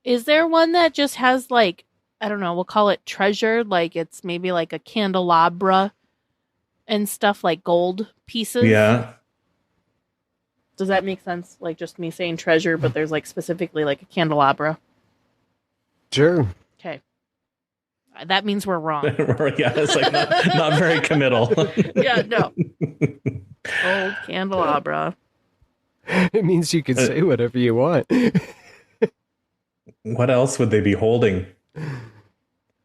Is there one that just has like, I don't know, we'll call it treasure, like it's maybe like a candelabra and stuff, like gold pieces? Yeah. Does that make sense? Like just me saying treasure, but there's like specifically like a candelabra. Sure. Okay. That means we're wrong. Yeah, it's like not very committal. Yeah, no. Gold candelabra. It means you can say whatever you want. What else would they be holding?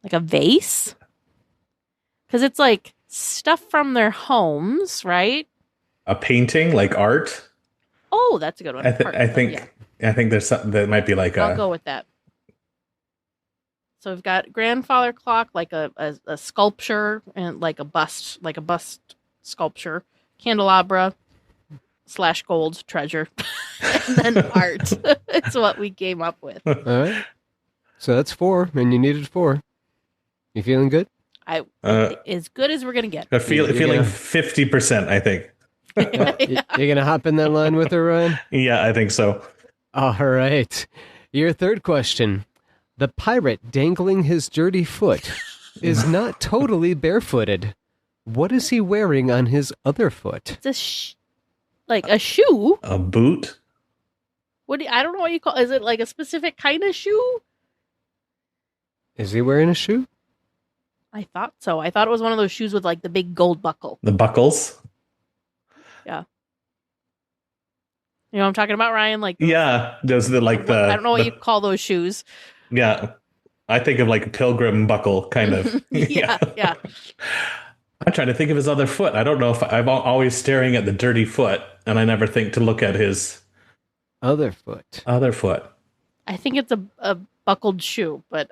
Like a vase? Because it's like stuff from their homes, right? A painting, like art? Oh, that's a good one. I think there's something that might be like I'll go with that. So we've got grandfather clock, like a sculpture, and like a bust sculpture, candelabra / gold treasure, and then art. It's what we came up with. All right. So that's 4, and you needed 4. You feeling good? As good as we're gonna get. Feeling 50%, I think. You're gonna hop in that line with her, Ryan? Yeah, I think so. All right. Your third question. The pirate dangling his dirty foot is not totally barefooted. What is he wearing on his other foot? It's like a shoe. A boot? I don't know what you call. Is it like a specific kind of shoe? Is he wearing a shoe? I thought so. I thought it was one of those shoes with like the big gold buckle. The buckles? Yeah. You know what I'm talking about, Ryan? Like those I don't know what you call those shoes. Yeah. I think of like a pilgrim buckle, kind of. Yeah. I'm trying to think of his other foot. I don't know if I'm always staring at the dirty foot, and I never think to look at his other foot. I think it's a buckled shoe, but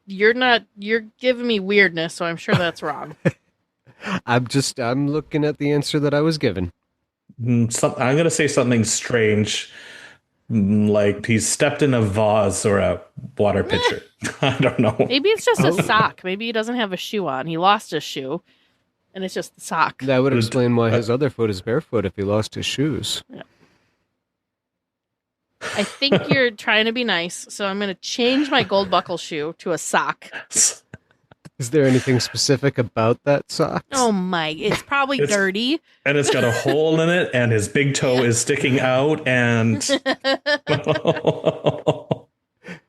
you're giving me weirdness, so I'm sure that's wrong. I'm looking at the answer that I was given. I'm going to say something strange, like he's stepped in a vase or a water pitcher. I don't know. Maybe it's just a sock. Maybe he doesn't have a shoe on. He lost his shoe, and it's just the sock. That would explain why his other foot is barefoot if he lost his shoes. Yeah. I think you're trying to be nice, so I'm going to change my gold buckle shoe to a sock. Is there anything specific about that sock? Oh my, it's probably dirty. And it's got a hole in it, and his big toe is sticking out, and...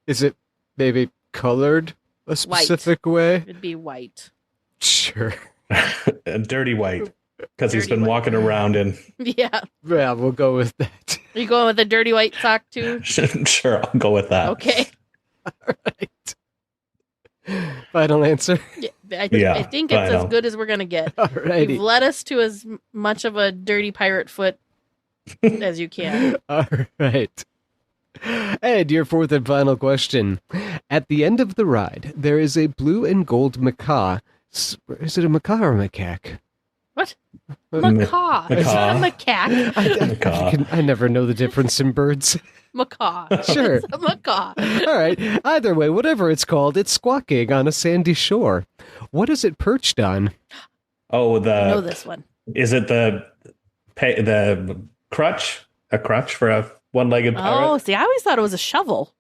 Is it maybe colored a specific way? It'd be white. Sure. Dirty white, because he's been walking around in... Yeah, we'll go with that. Are you going with a dirty white sock, too? Sure, I'll go with that. Okay. All right. Final answer? I think it's as good as we're going to get. All right. You've led us to as much of a dirty pirate foot as you can. All right. And your fourth and final question. At the end of the ride, there is a blue and gold macaw. Is it a macaw or a macaque? What? Macaw. It's not a macaque. I never know the difference in birds. Macaw. Sure. It's a macaw. All right. Either way, whatever it's called, it's squawking on a sandy shore. What is it perched on? Oh, I know this one. Is it the crutch? A crutch for a one-legged pirate? Oh, see, I always thought it was a shovel.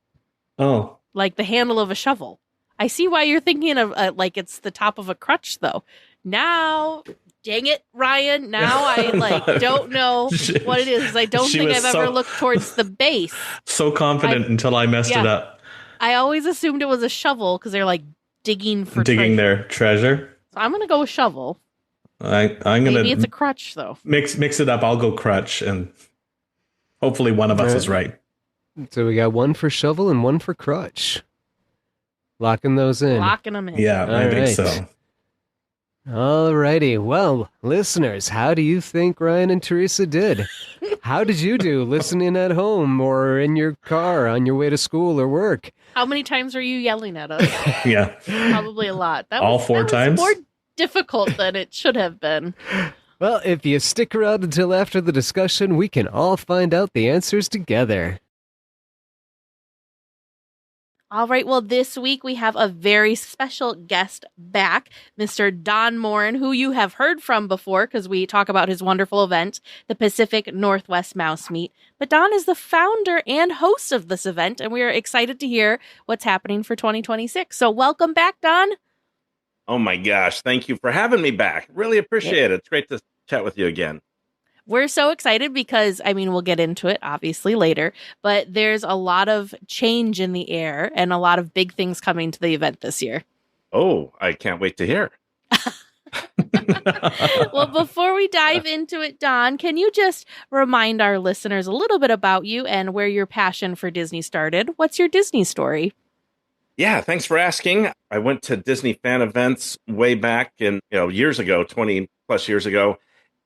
Oh. Like the handle of a shovel. I see why you're thinking of like it's the top of a crutch, though. Now... Dang it, Ryan. Now I don't know what it is. I don't think I've ever looked towards the base. So confident until I messed it up. I always assumed it was a shovel because they're like digging their treasure. So I'm gonna go with shovel. I'm gonna maybe it's a crutch though. Mix it up. I'll go crutch, and hopefully one of us is right. So we got one for shovel and one for crutch. Locking those in. Locking them in. Yeah, I think so. Alrighty. Well, listeners, how do you think Ryan and Teresa did? How did you do listening at home or in your car on your way to school or work? How many times were you yelling at us? Yeah. Probably a lot. All four times? More difficult than it should have been. Well, if you stick around until after the discussion, we can all find out the answers together. All right, well, this week we have a very special guest back, Mr. Don Morin, who you have heard from before because we talk about his wonderful event, the Pacific Northwest Mouse Meet. But Don is the founder and host of this event, and we are excited to hear what's happening for 2026. So welcome back, Don. Oh my gosh, thank you for having me back. Really appreciate it. It's great to chat with you again. We're so excited because, we'll get into it obviously later, but there's a lot of change in the air and a lot of big things coming to the event this year. Oh, I can't wait to hear. Well, before we dive into it, Don, can you just remind our listeners a little bit about you and where your passion for Disney started? What's your Disney story? Yeah, thanks for asking. I went to Disney fan events way back in, years ago, 20 plus years ago,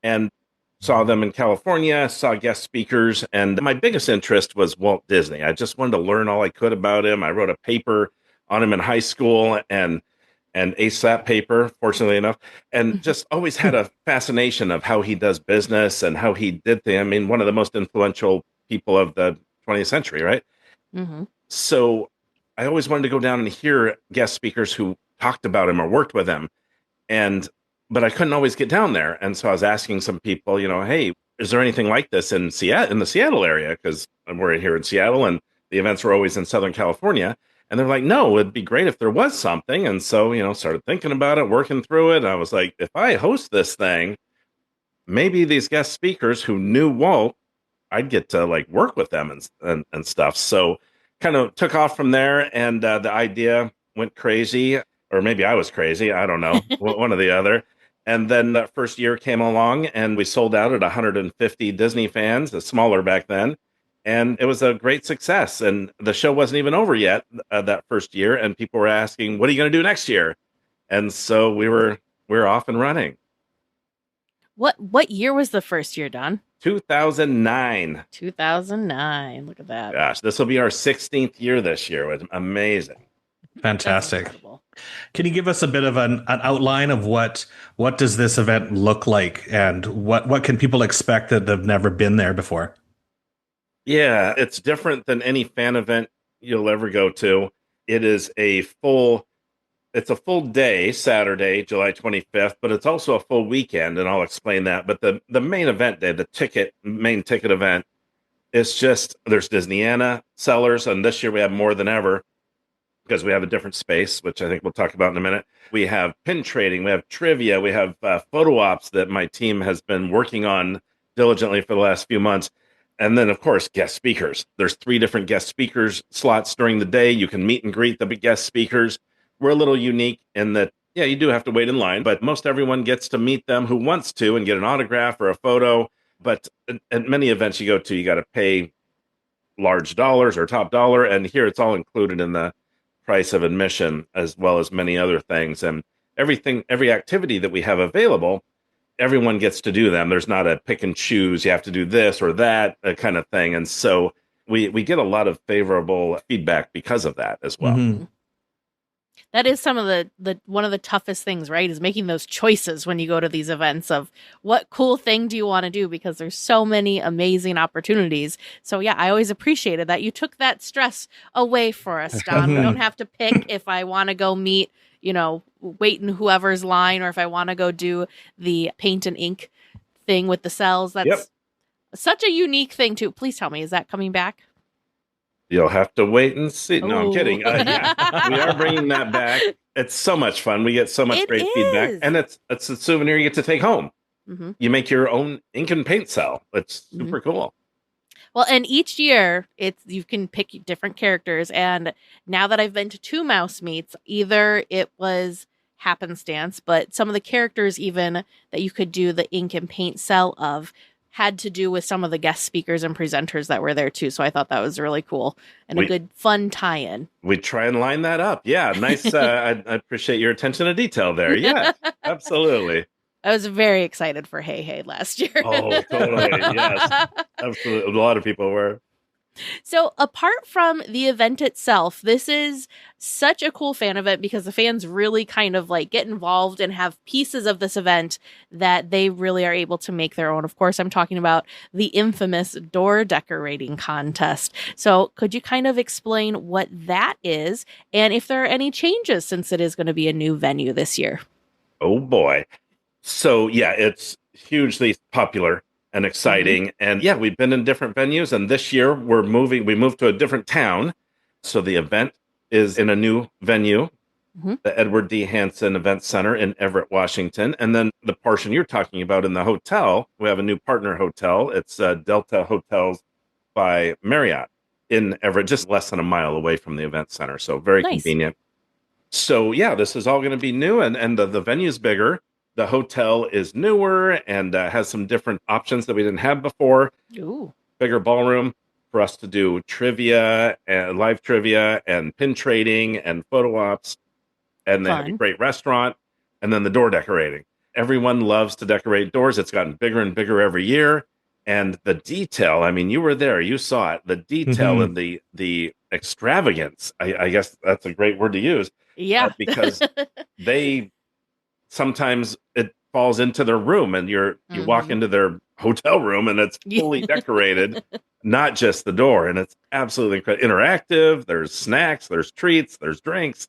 and saw them in California, saw guest speakers, and my biggest interest was Walt Disney. I just wanted to learn all I could about him. I wrote a paper on him in high school and aced that paper, fortunately enough, and just always had a fascination of how he does business and how he did things. I mean, one of the most influential people of the 20th century, right? Mm-hmm. So I always wanted to go down and hear guest speakers who talked about him or worked with him. But I couldn't always get down there. And so I was asking some people, hey, is there anything like this in the Seattle area? Because we're here in Seattle and the events were always in Southern California. And they're like, no, it'd be great if there was something. And so, started thinking about it, working through it. And I was like, if I host this thing, maybe these guest speakers who knew Walt, I'd get to work with them and stuff. So kind of took off from there. And the idea went crazy, or maybe I was crazy. I don't know, one or the other. And then that first year came along and we sold out at 150 Disney fans, smaller back then. And it was a great success. And the show wasn't even over yet that first year. And people were asking, what are you going to do next year? And so we were off and running. What year was the first year, Don? 2009. 2009. Look at that. Gosh, this will be our 16th year this year. It was amazing. Fantastic. Can you give us a bit of an outline of what does this event look like and what can people expect that have never been there before? Yeah, it's different than any fan event you'll ever go to. It is a full day, Saturday, July 25th, but it's also a full weekend, and I'll explain that. But the main event day, main ticket event, is just, there's Disneyana sellers, and this year we have more than ever, because we have a different space, which I think we'll talk about in a minute. We have pin trading, we have trivia, we have photo ops that my team has been working on diligently for the last few months. And then, of course, guest speakers. There's 3 different guest speakers slots during the day. You can meet and greet the guest speakers. We're a little unique in that, yeah, you do have to wait in line, but most everyone gets to meet them who wants to and get an autograph or a photo. But at many events you go to, you got to pay large dollars or top dollar. And here it's all included in the price of admission, as well as many other things. And every activity that we have available, everyone gets to do them. There's not a pick and choose. You have to do this or that kind of thing. And so we get a lot of favorable feedback because of that as well. Mm-hmm. That is some of the one of the toughest things, right? Is making those choices when you go to these events of what cool thing do you want to do, because there's so many amazing opportunities. So yeah, I always appreciated that you took that stress away for us, Don. We don't have to pick if I want to go meet, wait in whoever's line, or if I want to go do the paint and ink thing with the cells. That's such a unique thing too. Please tell me, is that coming back? You'll have to wait and see. No, Ooh. I'm kidding. Yeah, we are bringing that back. It's so much fun. We get so much great feedback. And it's a souvenir you get to take home. Mm-hmm. You make your own ink and paint cell. It's super cool. Well, and each year you can pick different characters. And now that I've been to 2 mouse meets, either it was happenstance, but some of the characters even that you could do the ink and paint cell of had to do with some of the guest speakers and presenters that were there too. So I thought that was really cool and a good fun tie-in. We try and line that up. Yeah, nice. I appreciate your attention to detail there. Yeah, absolutely. I was very excited for Hey Hey last year. Oh, totally. Yes, absolutely. A lot of people were. So apart from the event itself, this is such a cool fan event because the fans really kind of like get involved and have pieces of this event that they really are able to make their own. Of course, I'm talking about the infamous door decorating contest. So could you kind of explain what that is and if there are any changes since it is going to be a new venue this year? Oh, boy. So, yeah, it's hugely popular and exciting. And yeah, we've been in different venues. And this year we moved to a different town. So the event is in a new venue, the Edward D. Hanson Event Center in Everett, Washington. And then the portion you're talking about in the hotel, we have a new partner hotel. It's Delta Hotels by Marriott in Everett, just less than a mile away from the event center. So very convenient. So yeah, this is all going to be new. And the venue's bigger. The hotel is newer and has some different options that we didn't have before. Ooh. Bigger ballroom for us to do trivia and live trivia and pin trading and photo ops. And they have a great restaurant. And then the door decorating. Everyone loves to decorate doors. It's gotten bigger and bigger every year. And the detail, I mean, you were there, you saw it. The detail and the extravagance, I guess that's a great word to use. Yeah. Because sometimes it falls into their room and you walk into their hotel room and it's fully decorated, not just the door. And it's absolutely interactive. There's snacks, there's treats, there's drinks.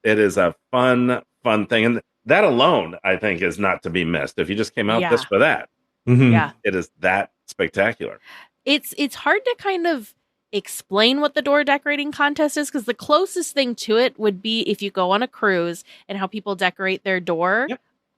It is a fun thing. And that alone, I think, is not to be missed. If you just came out just for that, it is that spectacular. It's hard to kind of explain what the door decorating contest is because the closest thing to it would be if you go on a cruise and how people decorate their door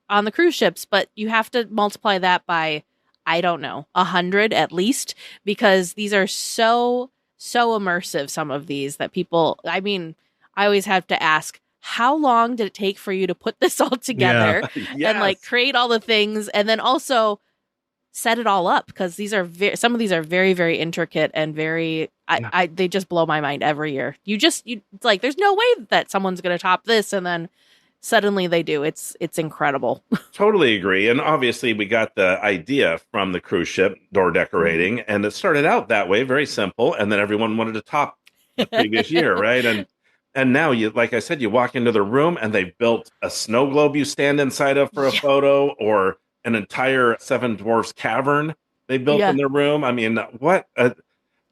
on the cruise ships, but you have to multiply that by, I don't know, 100 at least, because these are so immersive, some of these that people, I mean, I always have to ask, how long did it take for you to put this all together and like create all the things and then also set it all up? Because these are some of these are very, very intricate and very they just blow my mind every year. It's like there's no way that someone's going to top this, and then suddenly they do. It's incredible. Totally agree. And obviously we got the idea from the cruise ship door decorating, and it started out that way, very simple, and then everyone wanted to top the previous year, right? And now you, like I said, you walk into the room and they've built a snow globe you stand inside of for a photo, or an entire Seven Dwarfs cavern they built in their room. I mean, what?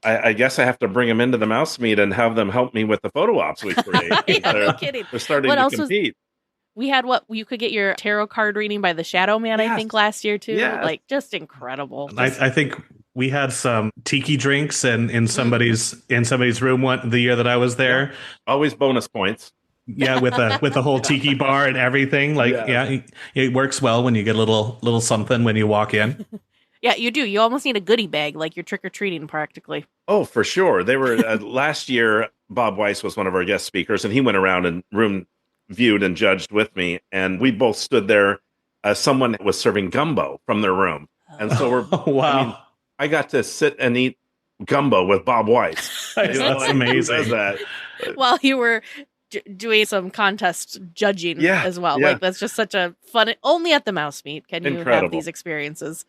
I guess I have to bring them into the mouse meet and have them help me with the photo ops we create. No kidding. They're starting to compete. We had you could get your tarot card reading by the Shadow Man, I think, last year too. Like, just incredible. I think we had some tiki drinks in somebody's room the year that I was there. Always bonus points. Yeah, with the whole tiki bar and everything. Like, it works well when you get a little something when you walk in. Yeah, you do. You almost need a goodie bag, like you're trick-or-treating practically. Oh, for sure. They were last year. Bob Weiss was one of our guest speakers, and he went around and room viewed and judged with me, and we both stood there. Someone was serving gumbo from their room, and so we're wow. I mean, I got to sit and eat gumbo with Bob Weiss. That's amazing. While you were doing some contest judging as well. Like, that's just such a fun, only at the mouse meet can you have these experiences.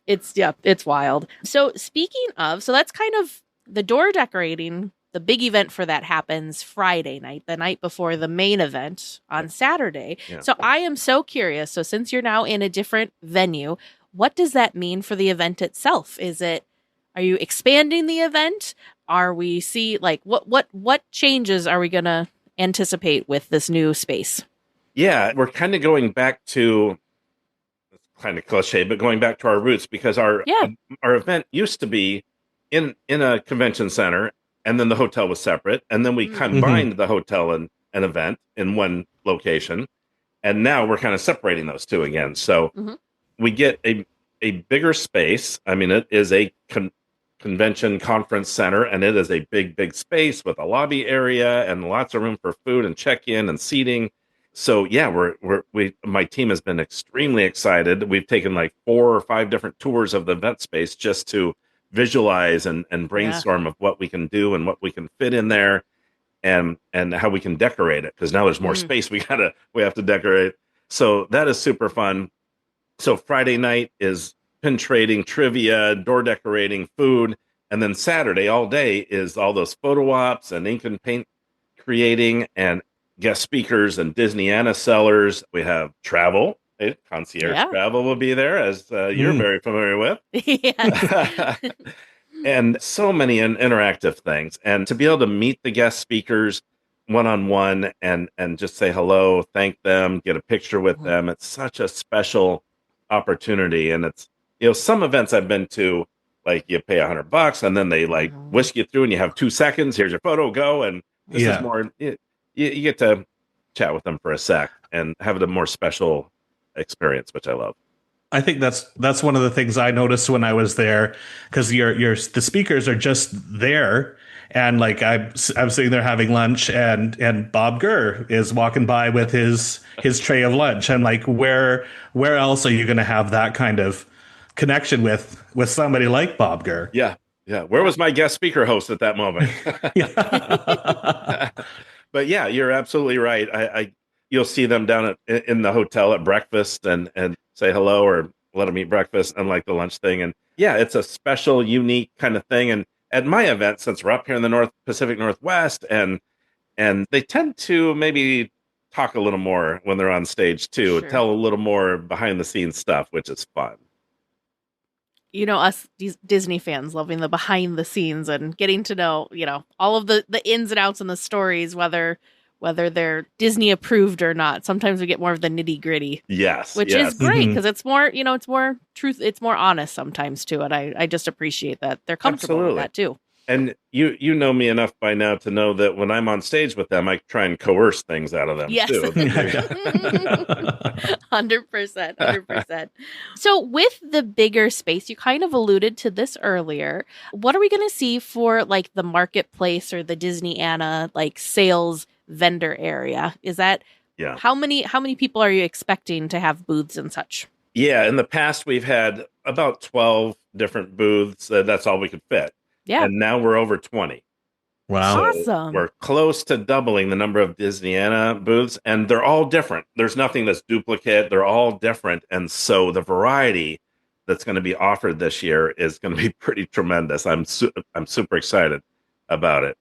It's wild. So speaking of, that's kind of the door decorating. The big event for that happens Friday night, the night before the main event on Saturday. Yeah. So I am so curious. So since you're now in a different venue, what does that mean for the event itself? Are you expanding the event? Are we what changes are we going to anticipate with this new space? Yeah, we're kind of going back to, it's kind of cliche, but going back to our roots, because our event used to be in a convention center, and then the hotel was separate, and then we combined the hotel and an event in one location, and now we're kind of separating those two again. So we get a bigger space. I mean, it is a convention conference center, and it is a big space with a lobby area and lots of room for food and check-in and seating. So yeah, my team has been extremely excited. We've taken like 4 or 5 different tours of the event space just to visualize and brainstorm of what we can do and what we can fit in there and how we can decorate it, because now there's more space we have to decorate. So that is super fun. So Friday night is pin trading, trivia, door decorating, food, and then Saturday all day is all those photo ops and ink and paint creating and guest speakers and Disneyana sellers. We have travel. Concierge travel will be there, as you're very familiar with. Yes. And so many interactive things. And to be able to meet the guest speakers one-on-one and just say hello, thank them, get a picture with them. It's such a special opportunity. And it's, some events I've been to, like you pay $100 and then they like whisk you through and you have 2 seconds. Here's your photo, go. And this is more, you get to chat with them for a sec and have a more special experience, which I love. I think that's one of the things I noticed when I was there, because the speakers are just there, and like I'm sitting there having lunch, and Bob Gurr is walking by with his tray of lunch. I'm like, where else are you going to have that kind of connection with somebody like Bob Gurr? Yeah. Where was my guest speaker host at that moment? But yeah, you're absolutely right. You'll see them down in the hotel at breakfast and say hello or let them eat breakfast, unlike the lunch thing. And yeah, it's a special, unique kind of thing. And at my event, since we're up here in the Pacific Northwest, and they tend to maybe talk a little more when they're on stage too, tell a little more behind the scenes stuff, which is fun. Us Disney fans loving the behind the scenes and getting to know, all of the ins and outs and the stories, whether they're Disney approved or not. Sometimes we get more of the nitty gritty. Yes. Which is great, because it's more, it's more truth. It's more honest sometimes too. And I just appreciate that they're comfortable with that too. And you know me enough by now to know that when I'm on stage with them, I try and coerce things out of them too. 100%. So with the bigger space, you kind of alluded to this earlier. What are we going to see for like the marketplace or the Disneyana like sales vendor area? Is that how many people are you expecting to have booths and such? Yeah, in the past we've had about 12 different booths. That's all we could fit. Yeah. And now we're over 20. Wow. So awesome. We're close to doubling the number of Disneyana booths, and they're all different. There's nothing that's duplicate. They're all different. And so the variety that's going to be offered this year is going to be pretty tremendous. I'm super excited about it.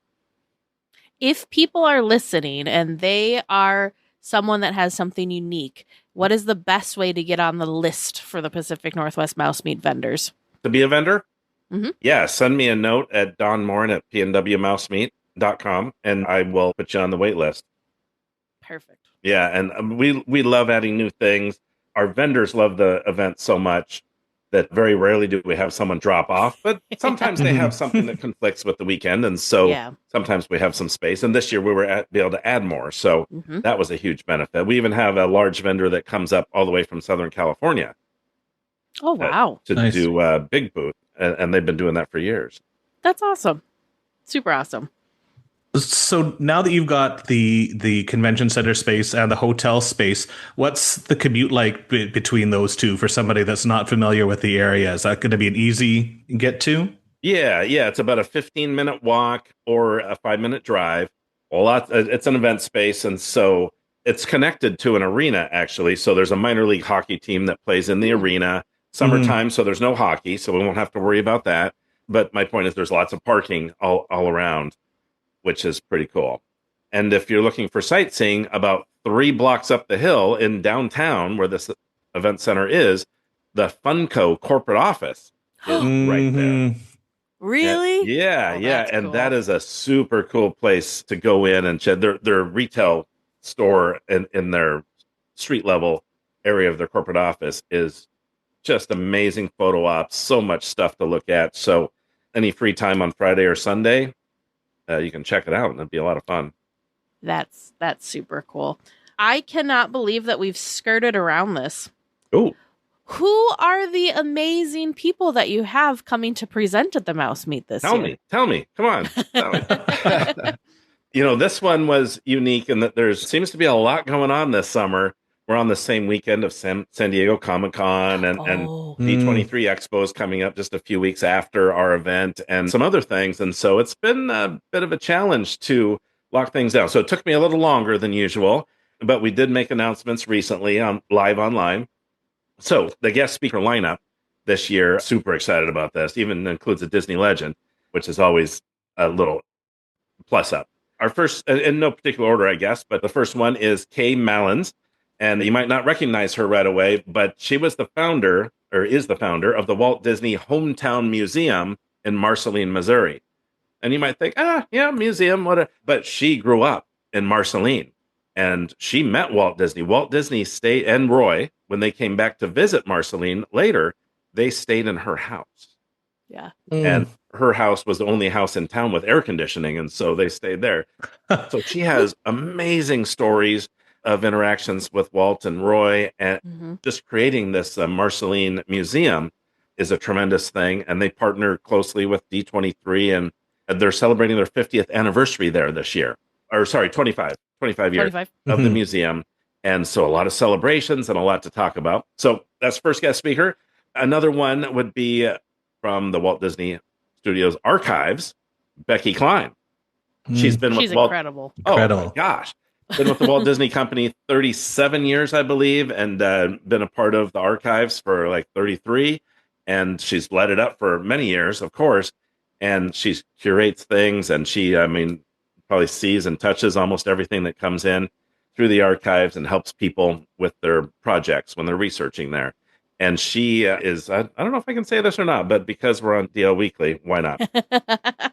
If people are listening and they are someone that has something unique, what is the best way to get on the list for the Pacific Northwest Mouse Meat vendors? To be a vendor? Mm-hmm. Yeah, send me a note at Don Morin at PNWMousemeat.com, and I will put you on the wait list. Perfect. Yeah, and we love adding new things. Our vendors love the event so much that very rarely do we have someone drop off, but sometimes they have something that conflicts with the weekend, and so sometimes we have some space. And this year we were be able to add more, so that was a huge benefit. We even have a large vendor that comes up all the way from Southern California. Oh, wow. To do a big booth. And they've been doing that for years. That's awesome. Super awesome. So now that you've got the convention center space and the hotel space, what's the commute like between those two for somebody that's not familiar with the area? Is that going to be an easy get to? Yeah. It's about a 15-minute walk or a 5-minute drive. It's an event space, and so it's connected to an arena, actually. So there's a minor league hockey team that plays in the arena. Summertime, so there's no hockey, so we won't have to worry about that. But my point is there's lots of parking all around, which is pretty cool. And if you're looking for sightseeing, about 3 blocks up the hill in downtown where this event center is, the Funko corporate office is right there. Really? And, yeah. And cool. That is a super cool place to go in and check their retail store in their street level area of their corporate office is just amazing photo ops, so much stuff to look at. So any free time on Friday or Sunday, you can check it out, and it'd be a lot of fun. That's super cool. I cannot believe that we've skirted around this. Oh, who are the amazing people that you have coming to present at the Mouse Meet this year? Tell me. Come on. Tell me. This one was unique in that there seems to be a lot going on this summer. We're on the same weekend of San Diego Comic-Con and D23 Expo is coming up just a few weeks after our event and some other things. And so it's been a bit of a challenge to lock things down. So it took me a little longer than usual, but we did make announcements recently on live online. So the guest speaker lineup this year, super excited about this, even includes a Disney legend, which is always a little plus up. Our first, in no particular order, I guess, but the first one is Kay Mallins. And you might not recognize her right away, but she was the founder, or is the founder, of the Walt Disney Hometown Museum in Marceline, Missouri. And you might think, museum, what? But she grew up in Marceline, and she met Walt Disney. Walt Disney stayed, and Roy, when they came back to visit Marceline later, they stayed in her house. Yeah. And her house was the only house in town with air conditioning, and so they stayed there. So she has amazing stories of interactions with Walt and Roy, and just creating this Marceline Museum is a tremendous thing. And they partner closely with D23, and they're celebrating their 50th anniversary there this year. Or sorry, 25 years of the museum. And so a lot of celebrations and a lot to talk about. So that's first guest speaker. Another one would be from the Walt Disney Studios archives, Becky Klein. She's incredible. Oh my gosh. Been with the Walt Disney Company 37 years, I believe, and been a part of the archives for like 33. And she's led it up for many years, of course. And she curates things, and she, probably sees and touches almost everything that comes in through the archives and helps people with their projects when they're researching there. And she is, I don't know if I can say this or not, but because we're on DL Weekly, why not?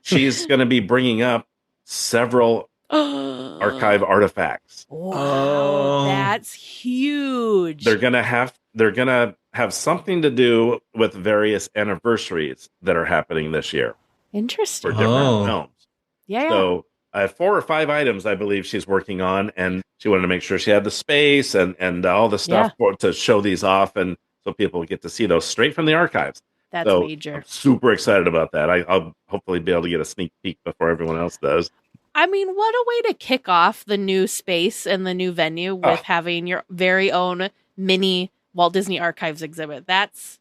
She's going to be bringing up several archive artifacts. Wow, that's huge. They're gonna have something to do with various anniversaries that are happening this year. Interesting. For different films. Yeah. So 4 or 5 items I believe she's working on, and she wanted to make sure she had the space and all the stuff to show these off, and so people get to see those straight from the archives. That's major. I'm super excited about that. I'll hopefully be able to get a sneak peek before everyone else does. I mean, what a way to kick off the new space and the new venue with having your very own mini Walt Disney Archives exhibit. That's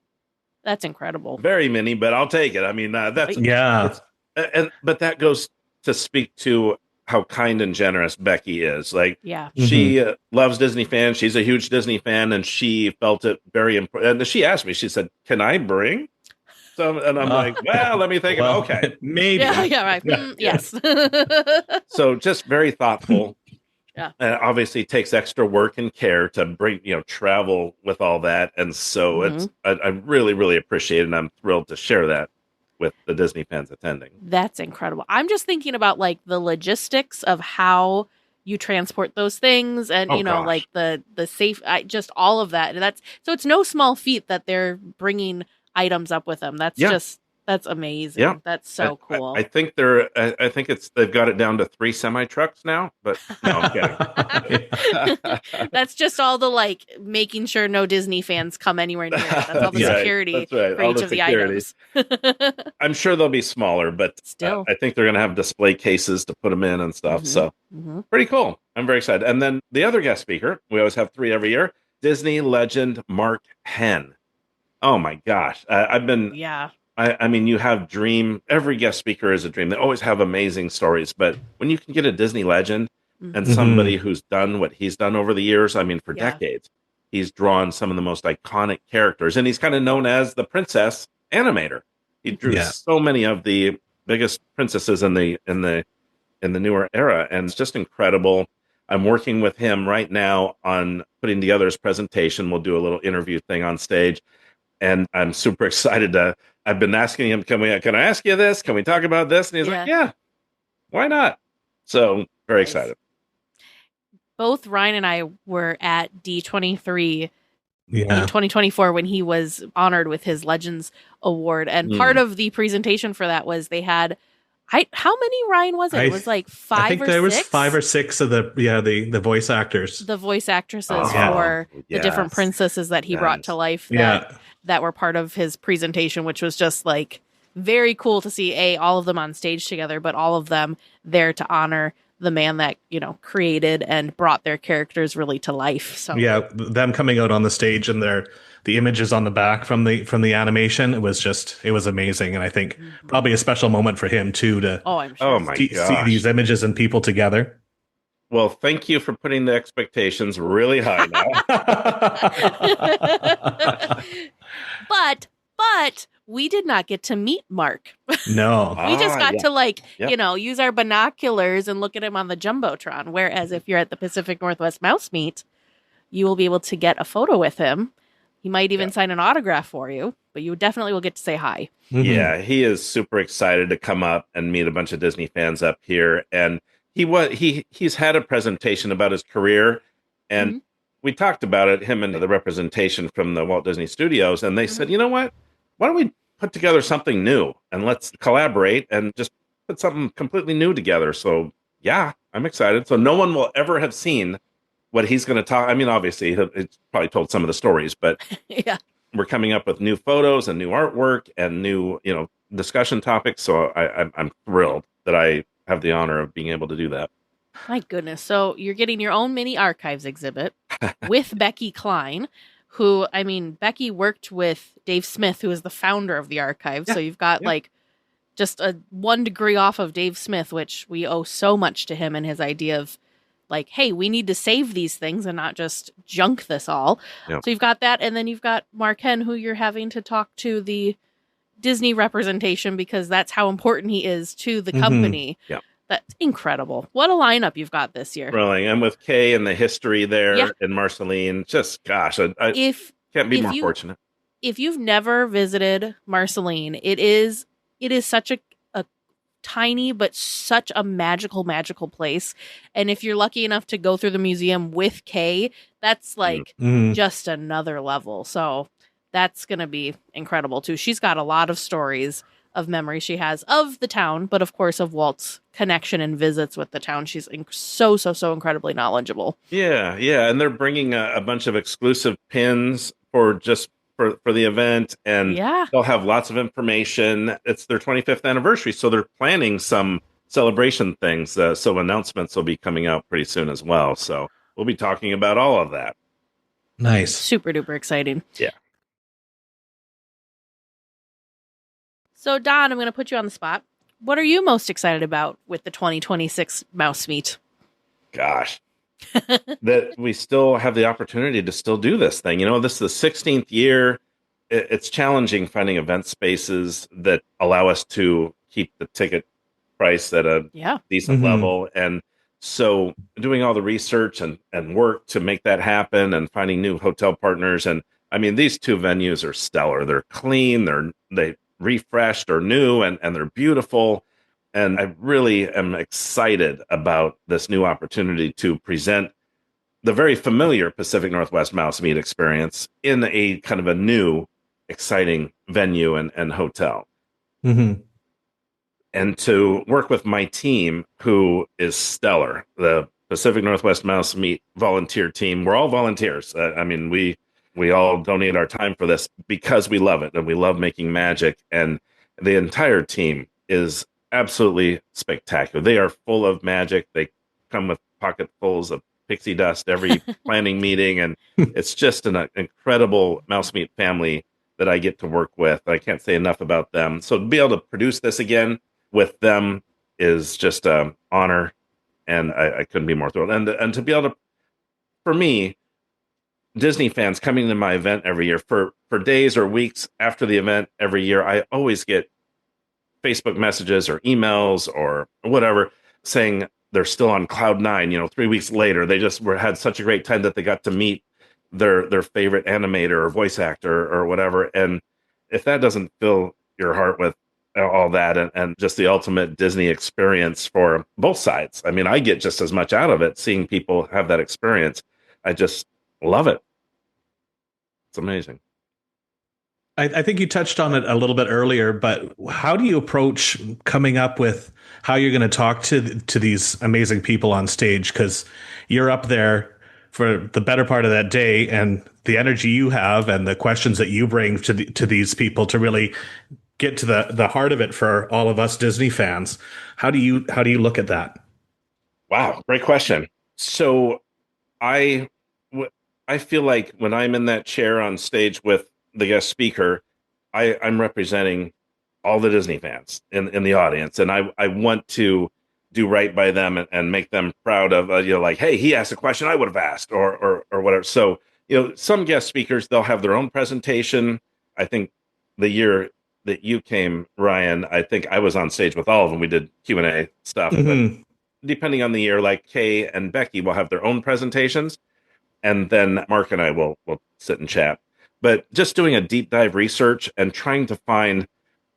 incredible. Very mini, but I'll take it. I mean, but that goes to speak to how kind and generous Becky is. Like, she loves Disney fans. She's a huge Disney fan, and she felt it very important. And she asked me, she said, "Can I bring?" So, and I'm like, well, let me think about okay. Maybe. Yeah, right. Yes. So just very thoughtful. Yeah. And obviously takes extra work and care to bring, travel with all that. And so I really, really appreciate it. And I'm thrilled to share that with the Disney fans attending. That's incredible. I'm just thinking about like the logistics of how you transport those things and, like the safe, just all of that. So it's no small feat that they're bringing items up with them. That's amazing. Yeah. That's so cool. I think they've got it down to 3 semi trucks now, but no, I'm kidding. That's just all the making sure no Disney fans come anywhere near it. That's all the security for all each of the items. I'm sure they'll be smaller, but still, I think they're going to have display cases to put them in and stuff. So pretty cool. I'm very excited. And then the other guest speaker, we always have 3 every year, Disney legend Mark Henn. Oh my gosh. I mean, you have dream. Every guest speaker is a dream. They always have amazing stories. But when you can get a Disney legend and somebody who's done what he's done over the years, I mean, for decades, he's drawn some of the most iconic characters. And he's kind of known as the princess animator. He drew so many of the biggest princesses in the newer era. And it's just incredible. I'm working with him right now on putting together his presentation. We'll do a little interview thing on stage. And I'm super excited I've been asking him, can I ask you this? Can we talk about this? And he's like, yeah, why not? So very excited. Both Ryan and I were at D23 in 2024 when he was honored with his Legends Award. And part of the presentation for that was they had, how many, Ryan, was it? It was like 5 or 6? I think there was 5 or 6 of the voice actors. The voice actresses for the different princesses that he brought to life that were part of his presentation, which was just very cool to see all of them on stage together, but all of them there to honor the man that, created and brought their characters really to life. So yeah, them coming out on the stage and the images on the back from the animation, it was amazing. And I think probably a special moment for him too to I'm sure. Oh my see gosh. these images and people together. Well, thank you for putting the expectations really high now. But we did not get to meet Mark. No. We just got Yep. to use our binoculars and look at him on the Jumbotron. Whereas if you're at the Pacific Northwest Mouse Meet, you will be able to get a photo with him. He might even sign an autograph for you, but you definitely will get to say hi. Mm-hmm. Yeah, he is super excited to come up and meet a bunch of Disney fans up here. And he's had a presentation about his career, and we talked about it, him and the representation from the Walt Disney Studios, and they said, you know what? Why don't we put together something new and let's collaborate and just put something completely new together. So yeah, I'm excited. So no one will ever have seen what he's going to talk. I mean, obviously it's probably told some of the stories, but Yeah. we're coming up with new photos and new artwork and new, discussion topics. So I'm thrilled that I have the honor of being able to do that. My goodness. So you're getting your own mini archives exhibit with Becky Klein, who, Becky worked with Dave Smith, who is the founder of the archive. So you've got just a 1 degree off of Dave Smith, which we owe so much to him and his idea of hey, we need to save these things and not just junk this all. Yep. So you've got that. And then you've got Mark Henn, who you're having to talk to the Disney representation because that's how important he is to the company. Yeah. That's incredible. What a lineup you've got this year. Thrilling. And with Kay and the history there and Marceline, just gosh, I can't be more fortunate. If you've never visited Marceline, it is such a tiny but such a magical place. And if you're lucky enough to go through the museum with Kay, that's just another level. So that's going to be incredible too. She's got a lot of stories of memories she has of the town, but of course of Walt's connection and visits with the town. She's so incredibly knowledgeable. Yeah. And they're bringing a bunch of exclusive pins for the event, and they'll have lots of information. It's their 25th anniversary, so they're planning some celebration things. So announcements will be coming out pretty soon as well. So we'll be talking about all of that. Nice. Super duper exciting. Yeah. So, Don, I'm going to put you on the spot. What are you most excited about with the 2026 Mouse Meet? Gosh, that we still have the opportunity to still do this thing. This is the 16th year. It's challenging finding event spaces that allow us to keep the ticket price at a decent level. And so doing all the research and work to make that happen and finding new hotel partners. And these two venues are stellar. They're clean. They refreshed or new, and they're beautiful. And I really am excited about this new opportunity to present the very familiar Pacific Northwest Mouse Meet experience in a kind of a new, exciting venue and hotel. Mm-hmm. And to work with my team, who is stellar, the Pacific Northwest Mouse Meet volunteer team. We're all volunteers. We all donate our time for this because we love it and we love making magic. And the entire team is absolutely spectacular. They are full of magic. They come with pocketfuls of pixie dust every planning meeting. And it's just an incredible Mouse Meet family that I get to work with. I can't say enough about them. So to be able to produce this again with them is just an honor. And I couldn't be more thrilled. And to be able to, for me, Disney fans coming to my event every year for days or weeks after the event every year, I always get Facebook messages or emails or whatever saying they're still on cloud nine. 3 weeks later, they just had such a great time that they got to meet their favorite animator or voice actor or whatever. And if that doesn't fill your heart with all that and just the ultimate Disney experience for both sides, I get just as much out of it seeing people have that experience. I just love it. It's amazing. I think you touched on it a little bit earlier, but how do you approach coming up with how you're going to talk to these amazing people on stage? Because you're up there for the better part of that day, and the energy you have and the questions that you bring to these people to really get to the heart of it for all of us Disney fans. How do you look at that? Wow, great question. So I feel like when I'm in that chair on stage with the guest speaker, I'm representing all the Disney fans in the audience, and I want to do right by them and make them proud of like, hey, he asked a question I would have asked, or whatever. So some guest speakers, they'll have their own presentation. I think the year that you came, Ryan, I think I was on stage with all of them. We did Q&A stuff. Mm-hmm. But depending on the year, like Kay and Becky will have their own presentations, and then Mark and I will sit and chat. But just doing a deep dive research and trying to find,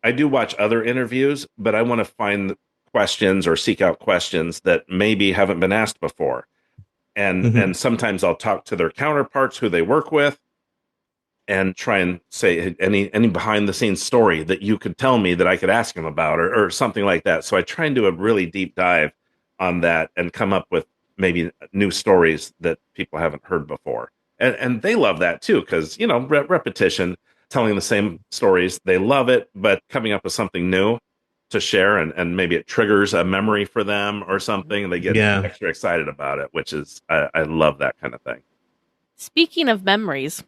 I do watch other interviews, but I want to find questions or seek out questions that maybe haven't been asked before. And sometimes I'll talk to their counterparts who they work with and try and say any behind the scenes story that you could tell me that I could ask them about or something like that. So I try and do a really deep dive on that and come up with maybe new stories that people haven't heard before. And they love that too, because, repetition, telling the same stories, they love it, but coming up with something new to share and maybe it triggers a memory for them or something, and they get extra excited about it, which is, I love that kind of thing. Speaking of memories,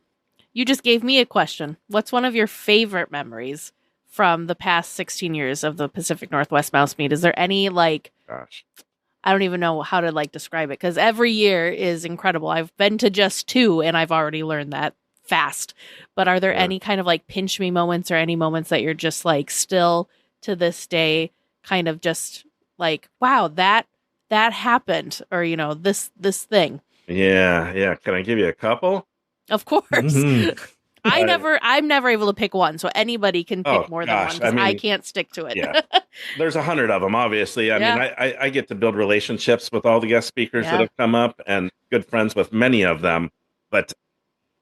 you just gave me a question. What's one of your favorite memories from the past 16 years of the Pacific Northwest Mouse Meet? Is there any, Gosh, I don't even know how to describe it, because every year is incredible. I've been to just 2 and I've already learned that fast. But are there any kind of pinch me moments or any moments that you're just still to this day kind of just wow, that happened, or this thing? Yeah. Can I give you a couple? Of course. I'm never able to pick one, so anybody can pick more than one, because I can't stick to it. Yeah. There's 100 of them, obviously. I mean, I get to build relationships with all the guest speakers that have come up, and good friends with many of them, but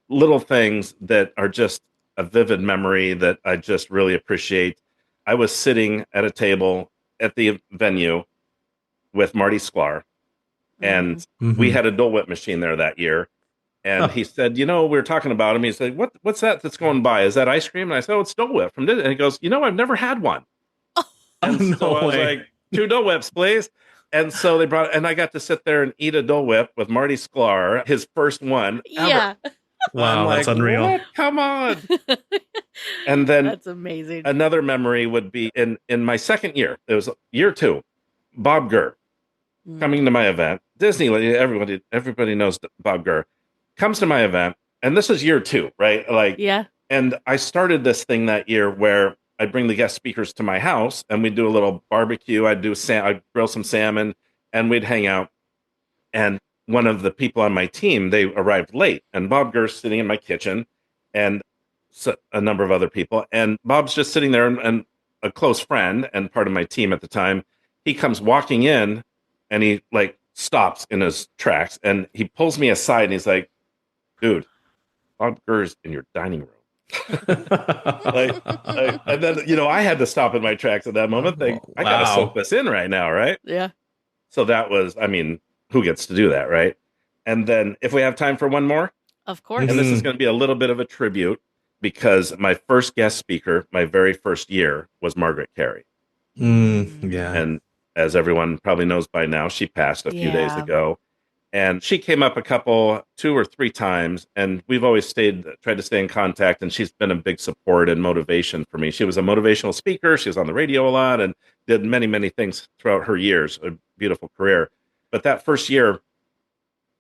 little things that are just a vivid memory that I just really appreciate. I was sitting at a table at the venue with Marty Sklar, and we had a Dole Whip machine there that year. And he said, we were talking about him. He said, what's that's going by? Is that ice cream? And I said, oh, it's Dole Whip from Disney. And he goes, I've never had one. And so I was like, 2 Dole Whips, please. And so they brought, and I got to sit there and eat a Dole Whip with Marty Sklar, his first one ever. Yeah. Wow, that's unreal. What? Come on. And then that's amazing. Another memory would be in my second year. It was year 2. Bob Gurr coming to my event. Disney, everybody knows Bob Gurr. Comes to my event, and this is year 2, right? And I started this thing that year where I'd bring the guest speakers to my house, and we'd do a little barbecue. I'd grill some salmon, and we'd hang out. And one of the people on my team, they arrived late, and Bob Gurr's sitting in my kitchen, and a number of other people. And Bob's just sitting there, and a close friend and part of my team at the time, he comes walking in, and he stops in his tracks, and he pulls me aside, and he's like, dude, Bob Gurr's in your dining room. And then, I had to stop in my tracks at that moment. I got to soak this in right now, right? Yeah. So that was, who gets to do that, right? And then if we have time for one more. Of course. And this is going to be a little bit of a tribute, because my first guest speaker, my very first year, was Margaret Carey. Yeah. And as everyone probably knows by now, she passed a few days ago. And she came up 2 or 3 times, and we've always tried to stay in contact, and she's been a big support and motivation for me. She was a motivational speaker. She was on the radio a lot and did many, many things throughout her years, a beautiful career. But that first year,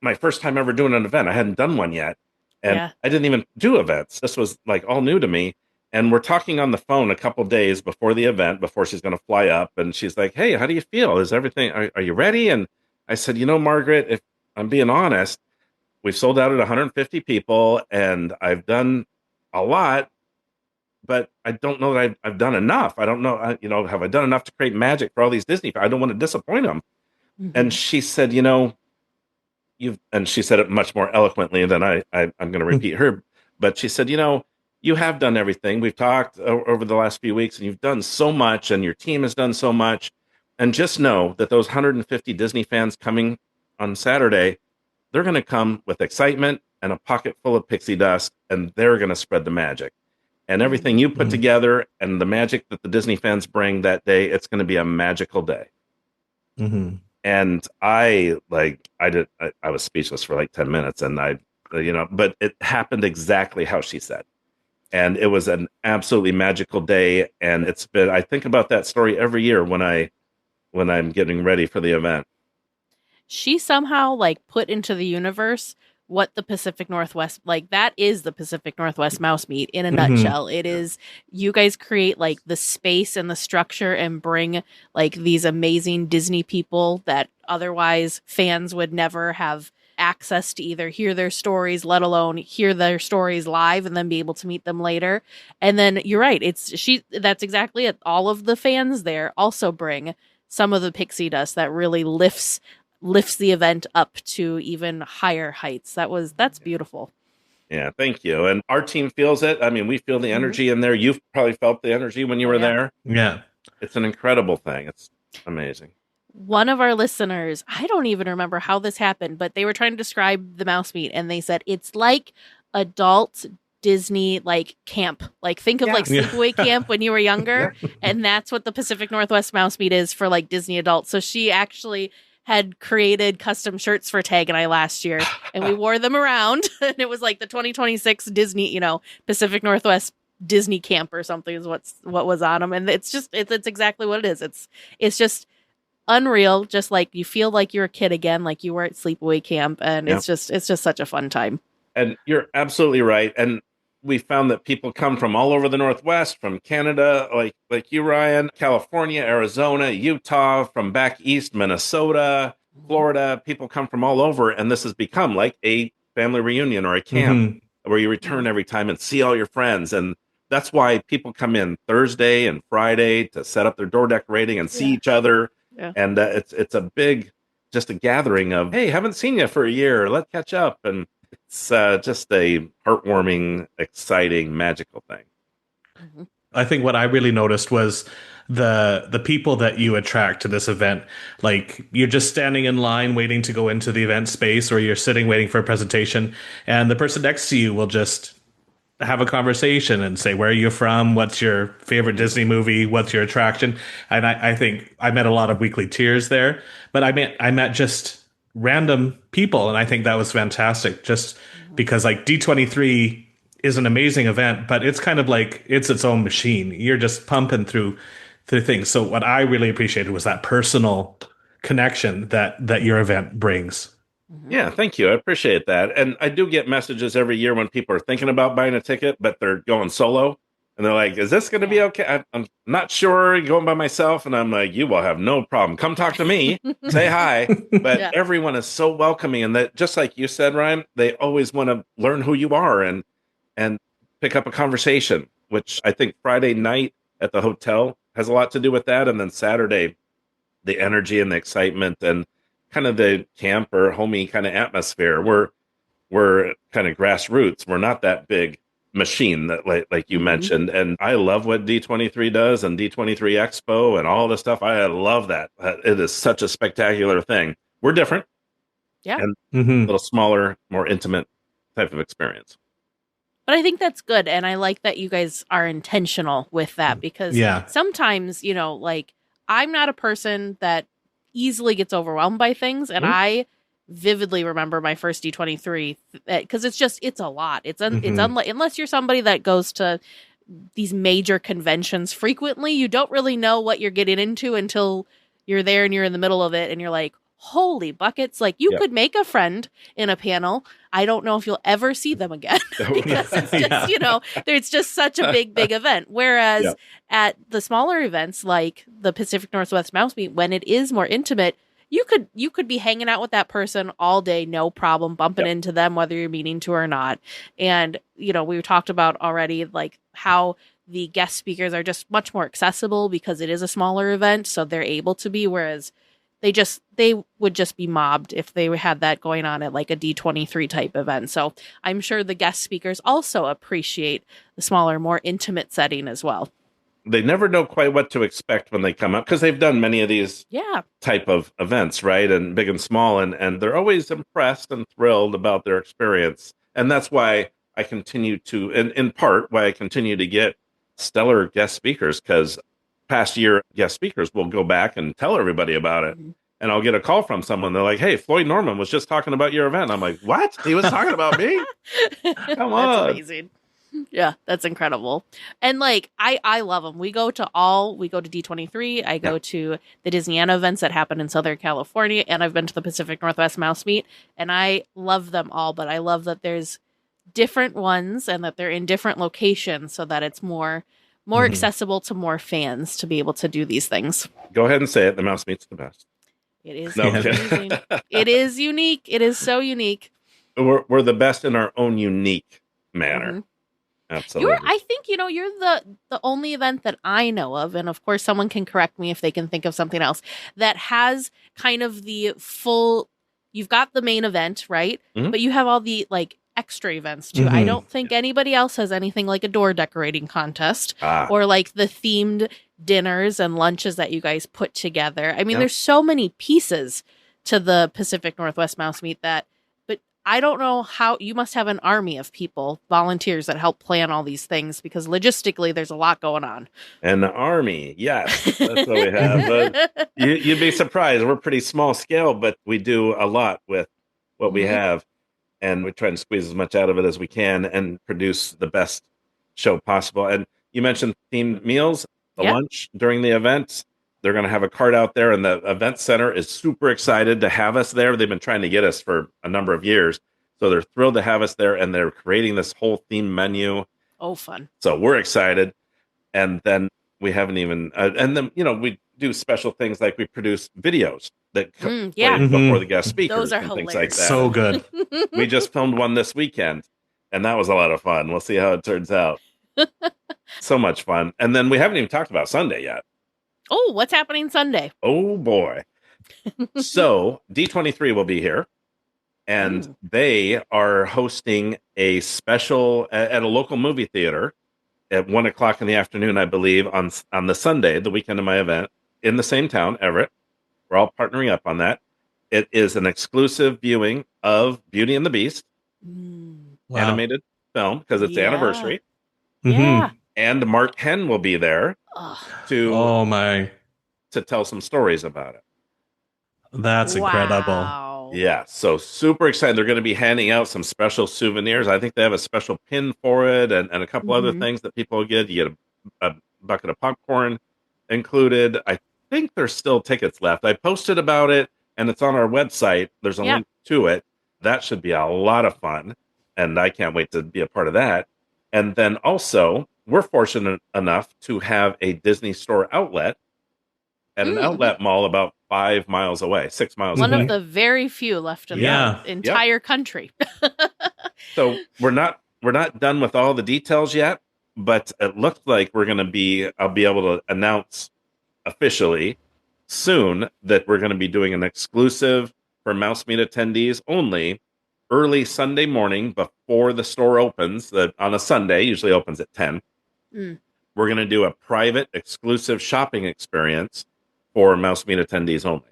my first time ever doing an event, I hadn't done one yet, and I didn't even do events. This was all new to me. And we're talking on the phone a couple days before the event, before she's going to fly up, and she's like, hey, how do you feel? Is everything, are you ready? And I said, Margaret, if I'm being honest, we've sold out at 150 people, and I've done a lot, but I don't know that I've done enough. I don't know, have I done enough to create magic for all these Disney fans? I don't want to disappoint them. And she said, and she said it much more eloquently than I'm going to repeat her, but she said, you have done everything. We've talked over the last few weeks, and you've done so much, and your team has done so much. And just know that those 150 Disney fans coming on Saturday, they're going to come with excitement and a pocket full of pixie dust, and they're going to spread the magic. And everything you put together and the magic that the Disney fans bring that day, it's going to be a magical day. And I was speechless for like 10 minutes, and but it happened exactly how she said. And it was an absolutely magical day. And I think about that story every year when I'm getting ready for the event. She somehow like put into the universe what the Pacific Northwest, like that is the Pacific Northwest mouse meet in a nutshell. It is, you guys create like the space and the structure and bring like these amazing Disney people that otherwise fans would never have access to either hear their stories, let alone hear their stories live and then be able to meet them later. And then you're right. That's exactly it. All of the fans there also bring some of the pixie dust that really lifts the event up to even higher heights. That's beautiful. Yeah, thank you. And our team feels it. I mean, we feel the energy in there. You've probably felt the energy when you were there. Yeah. It's an incredible thing. It's amazing. One of our listeners, I don't even remember how this happened, but they were trying to describe the mouse meet and they said it's like adult Disney like camp. Like think of like sleepaway camp when you were younger. And that's what the Pacific Northwest mouse meet is for like Disney adults. So she actually had created custom shirts for Tag and I last year, and we wore them around. And it was like the 2026 Disney, Pacific Northwest Disney camp or something is what was on them. And it's exactly what it is. It's just unreal. Just like you feel like you're a kid again, like you were at sleepaway camp. And it's just such a fun time. And you're absolutely right. And we found that people come from all over the Northwest, from Canada, like you, Ryan, California, Arizona, Utah, from back east, Minnesota, Florida. People come from all over, and this has become like a family reunion or a camp where you return every time and see all your friends. And that's why people come in Thursday and Friday to set up their door decorating and see each other. Yeah. And it's a big, just a gathering of, hey, haven't seen you for a year. Let's catch up. And it's just a heartwarming, exciting, magical thing. I think what I really noticed was the people that you attract to this event. Like you're just standing in line waiting to go into the event space, or you're sitting waiting for a presentation, and the person next to you will just have a conversation and say, where are you from? What's your favorite Disney movie? What's your attraction? And I think I met a lot of weekly tiers there, but I met just random people. And I think that was fantastic, just because like D23 is an amazing event, but it's kind of like it's its own machine. You're just pumping through things. So what I really appreciated was that personal connection that your event brings. Yeah, thank you. I appreciate that. And I do get messages every year when people are thinking about buying a ticket, but they're going solo. And they're like, is this going to be okay? I'm not sure, going by myself. And I'm like, you will have no problem. Come talk to me. Say hi. But everyone is so welcoming. And that, just like you said, Ryan, they always want to learn who you are and pick up a conversation, which I think Friday night at the hotel has a lot to do with that. And then Saturday, the energy and the excitement and kind of the camp or homey kind of atmosphere. We're kind of grassroots. We're not that big machine that like you mentioned. And I love what D23 does and D23 Expo and all the stuff. I love that. It is such a spectacular thing. We're different. Yeah. And a little smaller, more intimate type of experience. But I think that's good. And I like that you guys are intentional with that, because sometimes, like I'm not a person that easily gets overwhelmed by things. And I vividly remember my first D23 because it's a lot. It's unless you're somebody that goes to these major conventions frequently, you don't really know what you're getting into until you're there and you're in the middle of it and you're like, holy buckets. Like you could make a friend in a panel. I don't know if you'll ever see them again because it's just, it's just such a big event. Whereas at the smaller events like the Pacific Northwest Mouse Meet, when it is more intimate, you could be hanging out with that person all day, no problem, bumping into them, whether you're meaning to or not. And, we talked about already, like how the guest speakers are just much more accessible because it is a smaller event. So they're able to be, whereas they would just be mobbed if they had that going on at like a D23 type event. So I'm sure the guest speakers also appreciate the smaller, more intimate setting as well. They never know quite what to expect when they come up because they've done many of these type of events, right? And big and small. And they're always impressed and thrilled about their experience. And that's why I continue to, in part, why I continue to get stellar guest speakers, because past year guest speakers will go back and tell everybody about it. and I'll get a call from someone. They're like, "Hey, Floyd Norman was just talking about your event." I'm like, "What? He was talking about me? Come on!" That's amazing. Yeah, that's incredible. And like, I love them. We go to D23. I go to the Disneyana events that happen in Southern California, and I've been to the Pacific Northwest Mouse Meet, and I love them all. But I love that there's different ones and that they're in different locations, so that it's more accessible to more fans to be able to do these things. Go ahead and say it. The Mouse Meet's the best. It is amazing. It is unique. It is so unique. We're the best in our own unique manner. Mm-hmm. Absolutely. I think, you're the only event that I know of, and of course someone can correct me if they can think of something else, that has kind of the full, you've got the main event, right? Mm-hmm. But you have all the like extra events too. Mm-hmm. I don't think anybody else has anything like a door decorating contest or like the themed dinners and lunches that you guys put together. I mean, there's so many pieces to the Pacific Northwest Mouse Meet but I don't know how. You must have an army of people, volunteers that help plan all these things, because logistically there's a lot going on. An army, yes, that's what we have. But you'd be surprised. We're pretty small scale, but we do a lot with what we have. And we try and squeeze as much out of it as we can and produce the best show possible. And you mentioned themed meals, the lunch during the events. They're going to have a cart out there, and the event center is super excited to have us there. They've been trying to get us for a number of years. So they're thrilled to have us there, and they're creating this whole theme menu. Oh, fun. So we're excited. And then we haven't even, and then, we do special things like we produce videos that play before the guest speakers. Those are and hilarious. things like that. So good. We just filmed one this weekend, and that was a lot of fun. We'll see how it turns out. So much fun. And then we haven't even talked about Sunday yet. Oh, what's happening Sunday? Oh, boy. So D23 will be here, and they are hosting a special at a local movie theater at 1:00 in the afternoon, I believe, on the Sunday, the weekend of my event, in the same town, Everett. We're all partnering up on that. It is an exclusive viewing of Beauty and the Beast, animated film, because it's the anniversary. Yeah. And Mark Henn will be there to tell some stories about it. That's incredible. Wow. Yeah, so super excited. They're going to be handing out some special souvenirs. I think they have a special pin for it and a couple other things that people get. You get a bucket of popcorn included. I think there's still tickets left. I posted about it, and it's on our website. There's a link to it. That should be a lot of fun, and I can't wait to be a part of that. And then also, we're fortunate enough to have a Disney store outlet at an outlet mall about 5 miles away, 6 miles away. One of the very few left in the entire country. So we're not done with all the details yet, but it looks like I'll be able to announce officially soon that we're going to be doing an exclusive for Mouse Meet attendees only early Sunday morning before the store opens. On a Sunday, usually opens at 10. We're going to do a private exclusive shopping experience for Mouse Meet attendees only.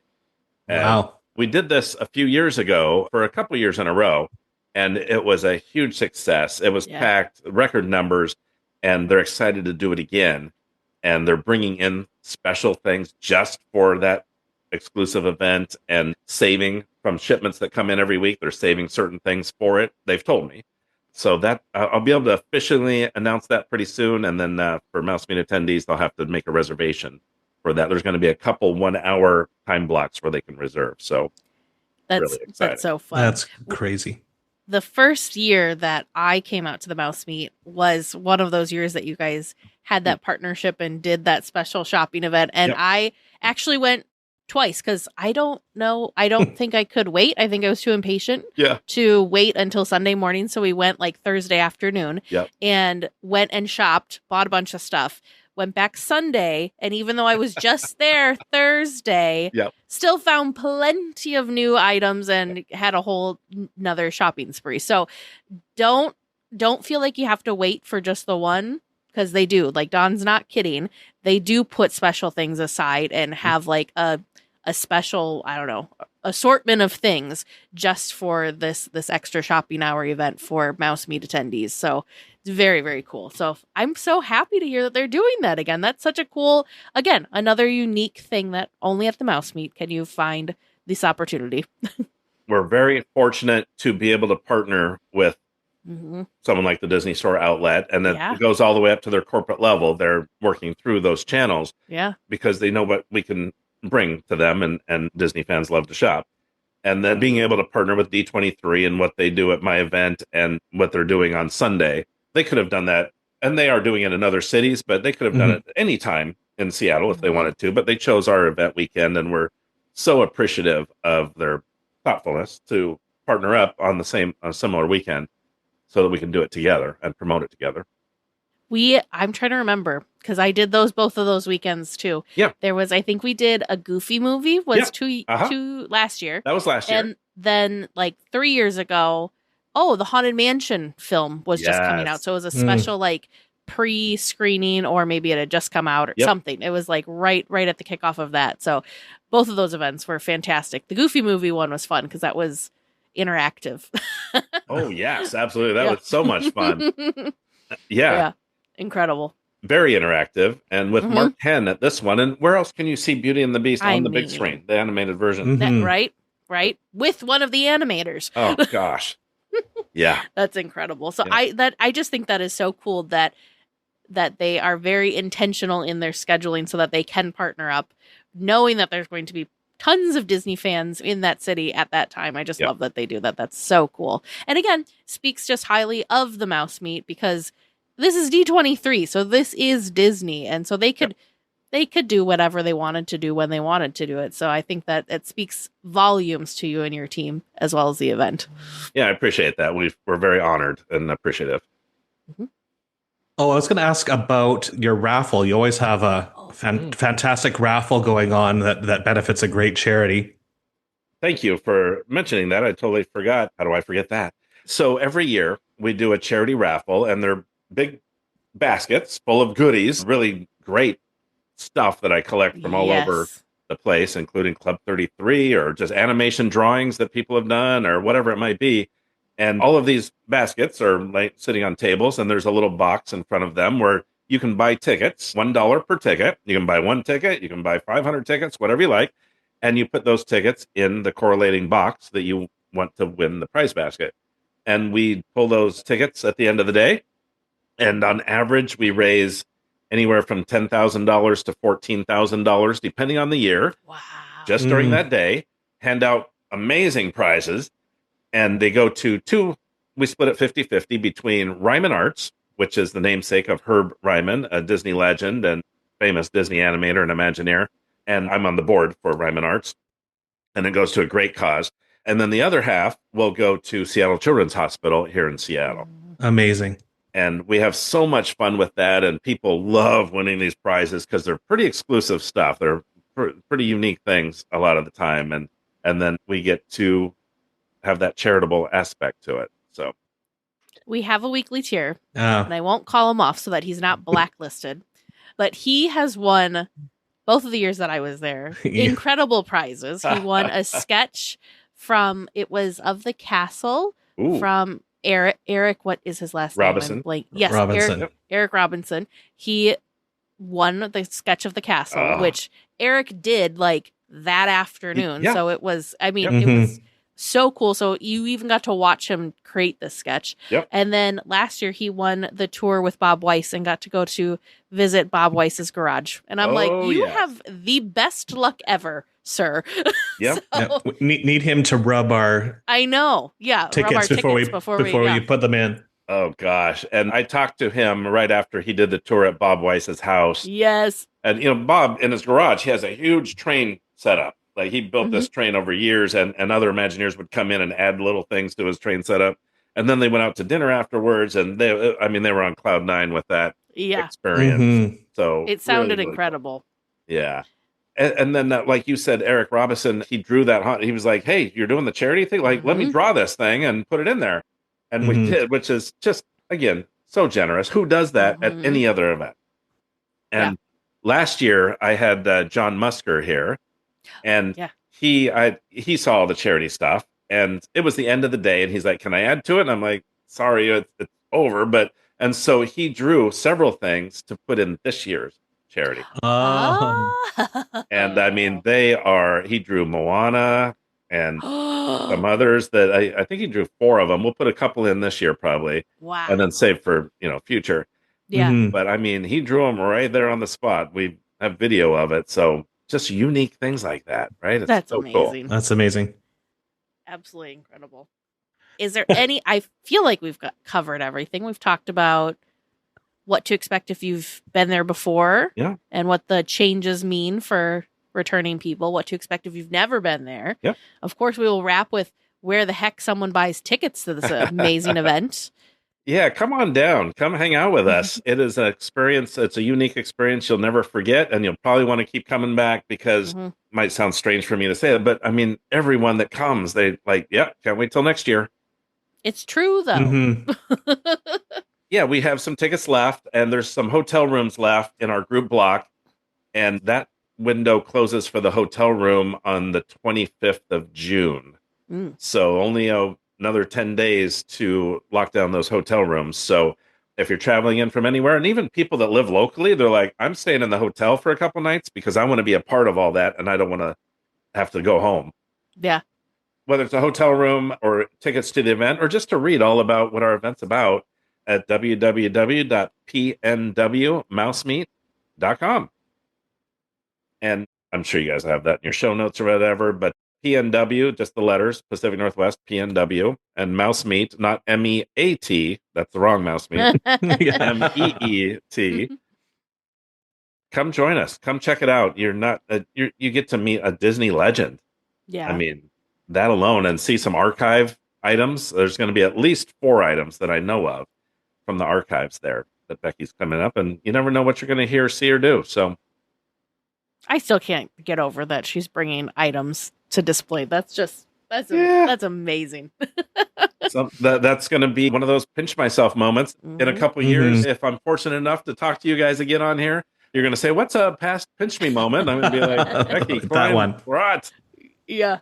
And we did this a few years ago for a couple years in a row, and it was a huge success. It was packed, record numbers, and they're excited to do it again. And they're bringing in special things just for that exclusive event and saving from shipments that come in every week. They're saving certain things for it. They've told me. So that I'll be able to officially announce that pretty soon. And then for Mouse Meet attendees, they'll have to make a reservation for that. There's going to be a couple 1-hour time blocks where they can reserve. So really exciting. That's so fun. That's crazy. The first year that I came out to the Mouse Meet was one of those years that you guys had that partnership and did that special shopping event. And I actually went twice because I don't think I could wait. I think I was too impatient to wait until Sunday morning. So we went like Thursday afternoon and went and shopped, bought a bunch of stuff, went back Sunday. And even though I was just there Thursday, still found plenty of new items and had a whole another shopping spree. So don't feel like you have to wait for just the one, because they do. Like, Don's not kidding. They do put special things aside and have like a special, I don't know, assortment of things just for this extra shopping hour event for Mouse Meet attendees. So it's very, very cool. So I'm so happy to hear that they're doing that again. That's such a cool, again, another unique thing that only at the Mouse Meet can you find this opportunity. We're very fortunate to be able to partner with someone like the Disney Store outlet, and then it goes all the way up to their corporate level. They're working through those channels because they know what we can bring to them, and Disney fans love to shop. And then being able to partner with D23 and what they do at my event and what they're doing on Sunday, they could have done that, and they are doing it in other cities, but they could have done it any time in Seattle if they wanted to, but they chose our event weekend, and we're so appreciative of their thoughtfulness to partner up on a similar weekend so that we can do it together and promote it together. I'm trying to remember because I did both of those weekends too. Yeah. There was, I think we did a Goofy movie two last year. That was last year. And then like 3 years ago, the Haunted Mansion film was just coming out. So it was a special like pre-screening, or maybe it had just come out or something. It was like right at the kickoff of that. So both of those events were fantastic. The Goofy movie one was fun because that was interactive. Oh yes, absolutely. That was so much fun. Yeah. Incredible. Very interactive. And with Mark 10 at this one. And where else can you see Beauty and the Beast on the big screen? The animated version. Right. With one of the animators. Oh gosh. Yeah. That's incredible. So I just think that is so cool that they are very intentional in their scheduling so that they can partner up, knowing that there's going to be tons of Disney fans in that city at that time. I just love that they do that. That's so cool. And again, speaks just highly of the Mouse Meet because this is D23, so this is Disney, and so they could do whatever they wanted to do when they wanted to do it. So I think that it speaks volumes to you and your team as well as the event. Yeah, I appreciate that. We're very honored and appreciative. Oh, I was going to ask about your raffle. You always have a fantastic raffle going on that benefits a great charity. Thank you for mentioning that. I totally forgot. How do I forget that? So every year we do a charity raffle, and they're big baskets full of goodies, really great stuff that I collect from all over the place, including Club 33 or just animation drawings that people have done or whatever it might be. And all of these baskets are like sitting on tables, and there's a little box in front of them where you can buy tickets, $1 per ticket. You can buy one ticket, you can buy 500 tickets, whatever you like. And you put those tickets in the correlating box that you want to win the prize basket. And we pull those tickets at the end of the day. And on average, we raise anywhere from $10,000 to $14,000, depending on the year. Wow. Just during that day, hand out amazing prizes. And they go to we split it 50-50 between Ryman Arts, which is the namesake of Herb Ryman, a Disney legend and famous Disney animator and Imagineer. And I'm on the board for Ryman Arts. And it goes to a great cause. And then the other half will go to Seattle Children's Hospital here in Seattle. Amazing. And we have so much fun with that. And people love winning these prizes because they're pretty exclusive stuff. They're pretty unique things a lot of the time. And then we get to have that charitable aspect to it. So we have a weekly tier, and I won't call him off so that he's not blacklisted. But he has won both of the years that I was there incredible prizes. He won a sketch from Of the Castle from Eric, what is his last name? Yes, Robinson. Eric Robinson. He won the sketch of the castle, which Eric did like that afternoon. Yeah. So it was, it was so cool. So you even got to watch him create this sketch. Yep. And then last year he won the tour with Bob Weiss and got to go to visit Bob Weiss's garage. And I'm you have the best luck ever, sir. Yep. We need him to rub our tickets before we put them in. Oh gosh. And I talked to him right after he did the tour at Bob Weiss's house. Yes. And Bob in his garage, he has a huge train set up. Like he built this train over years, and other Imagineers would come in and add little things to his train setup. And then they went out to dinner afterwards, and they were on cloud nine with that experience. So it sounded really incredible. Cool. Yeah. And then, like you said, Eric Robinson, he drew that. He was like, "Hey, you're doing the charity thing? Like, let me draw this thing and put it in there." And we did, which is just, again, so generous. Who does that at any other event? And last year, I had John Musker here, and he saw all the charity stuff, and it was the end of the day, and he's like, "Can I add to it?" And I'm like, "Sorry, it's over." And so he drew several things to put in this year's charity. And I mean, he drew Moana and some others that I think he drew 4 of them. We'll put a couple in this year probably. Wow. And then save for, future. Yeah. Mm-hmm. But I mean, he drew them right there on the spot. We have video of it. So just unique things like that, right? It's That's so amazing. Cool. That's amazing. Absolutely incredible. Is there I feel like we've covered everything. We've talked about what to expect if you've been there before, and what the changes mean for returning people, what to expect if you've never been there. Yep. Of course, we will wrap with where the heck someone buys tickets to this amazing event. Yeah, come on down. Come hang out with us. It is an experience. It's a unique experience you'll never forget, and you'll probably want to keep coming back because it might sound strange for me to say that, but I mean, everyone that comes, they like, can't wait till next year. It's true, though. Mm-hmm. Yeah, we have some tickets left, and there's some hotel rooms left in our group block, and that window closes for the hotel room on the 25th of June. So only another 10 days to lock down those hotel rooms. So if you're traveling in from anywhere, and even people that live locally, they're like, I'm staying in the hotel for a couple nights because I want to be a part of all that, and I don't want to have to go home. Yeah. Whether it's a hotel room or tickets to the event or just to read all about what our event's about at www.pnwmousemeat.com. And I'm sure you guys have that in your show notes or whatever, but PNW, just the letters, Pacific Northwest, PNW, and mouse meat, not MEAT. That's the wrong mouse meat. MEET. Come join us. Come check it out. You get to meet a Disney legend. Yeah. I mean, that alone, and see some archive items. There's going to be at least 4 items that I know of from the archives there that Becky's coming up, and you never know what you're going to hear, see, or do. So I still can't get over that she's bringing items to display. That's amazing. So that's going to be one of those pinch myself moments in a couple years. If I'm fortunate enough to talk to you guys again on here, you're going to say, "What's a past pinch me moment?" I'm going to be like, "Becky, that one." Right. Yeah.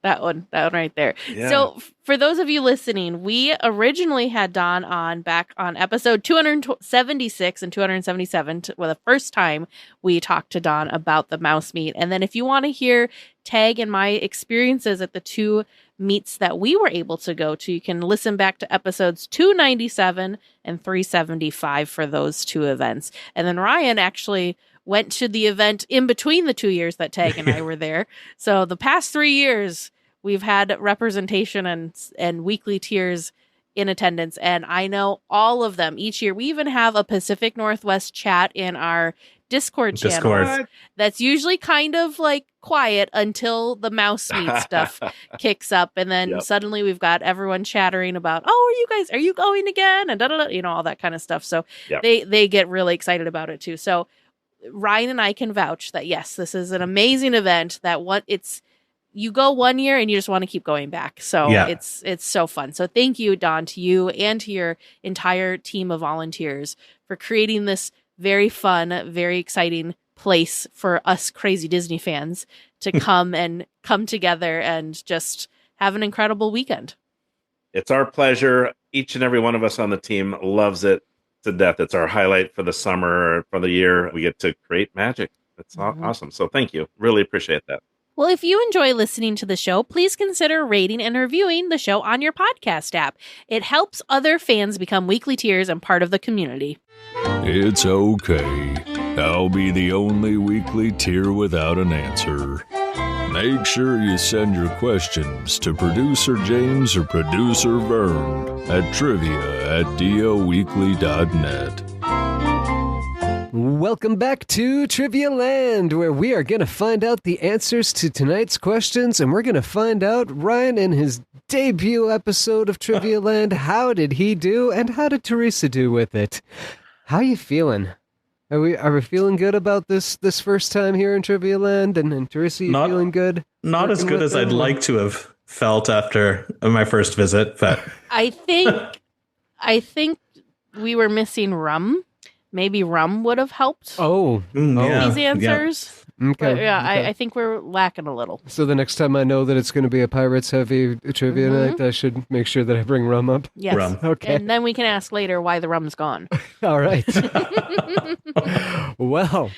That one right there. Yeah. So for those of you listening, we originally had Don on back on episode 276 and 277 for the first time we talked to Don about the mouse meat. And then if you want to hear Tag and my experiences at the 2 meets that we were able to go to, you can listen back to episodes 297 and 375 for those 2 events. And then Ryan actually went to the event in between the 2 years that Tag and I were there. So the past 3 years, we've had representation and weekly tiers in attendance, and I know all of them each year. We even have a Pacific Northwest chat in our Discord channel. That's usually kind of like quiet until the mouse meat stuff kicks up, and then suddenly we've got everyone chattering about, "Oh, are you going again?" and all that kind of stuff. So they get really excited about it too. So Ryan and I can vouch that yes, this is an amazing event. You go one year and you just want to keep going back. So it's so fun. So thank you, Don, to you and to your entire team of volunteers for creating this very fun, very exciting place for us crazy Disney fans to come together and just have an incredible weekend. It's our pleasure. Each and every one of us on the team loves it to death. It's our highlight for the summer, for the year. We get to create magic. It's awesome. So thank you. Really appreciate that. Well, if you enjoy listening to the show, please consider rating and reviewing the show on your podcast app. It helps other fans become weekly tiers and part of the community. It's okay. I'll be the only weekly tier without an answer. Make sure you send your questions to Producer James or Producer Vern at trivia@DLWeekly.net. Welcome back to Trivia Land, where we are going to find out the answers to tonight's questions, and we're going to find out Ryan in his debut episode of Trivia Land. How did he do, and how did Teresa do with it? How you feeling? Are we feeling good about this first time here in Trivia Land? And Teresa, you feeling good? Not as good as I'd like to have felt after my first visit, but I think we were missing rum. maybe rum would have helped these answers. Yeah. Okay. But yeah, okay. I think we're lacking a little. So the next time I know that it's going to be a Pirates heavy trivia night, I should make sure that I bring rum up. Yes. Rum. Okay. And then we can ask later why the rum's gone. All right. Well,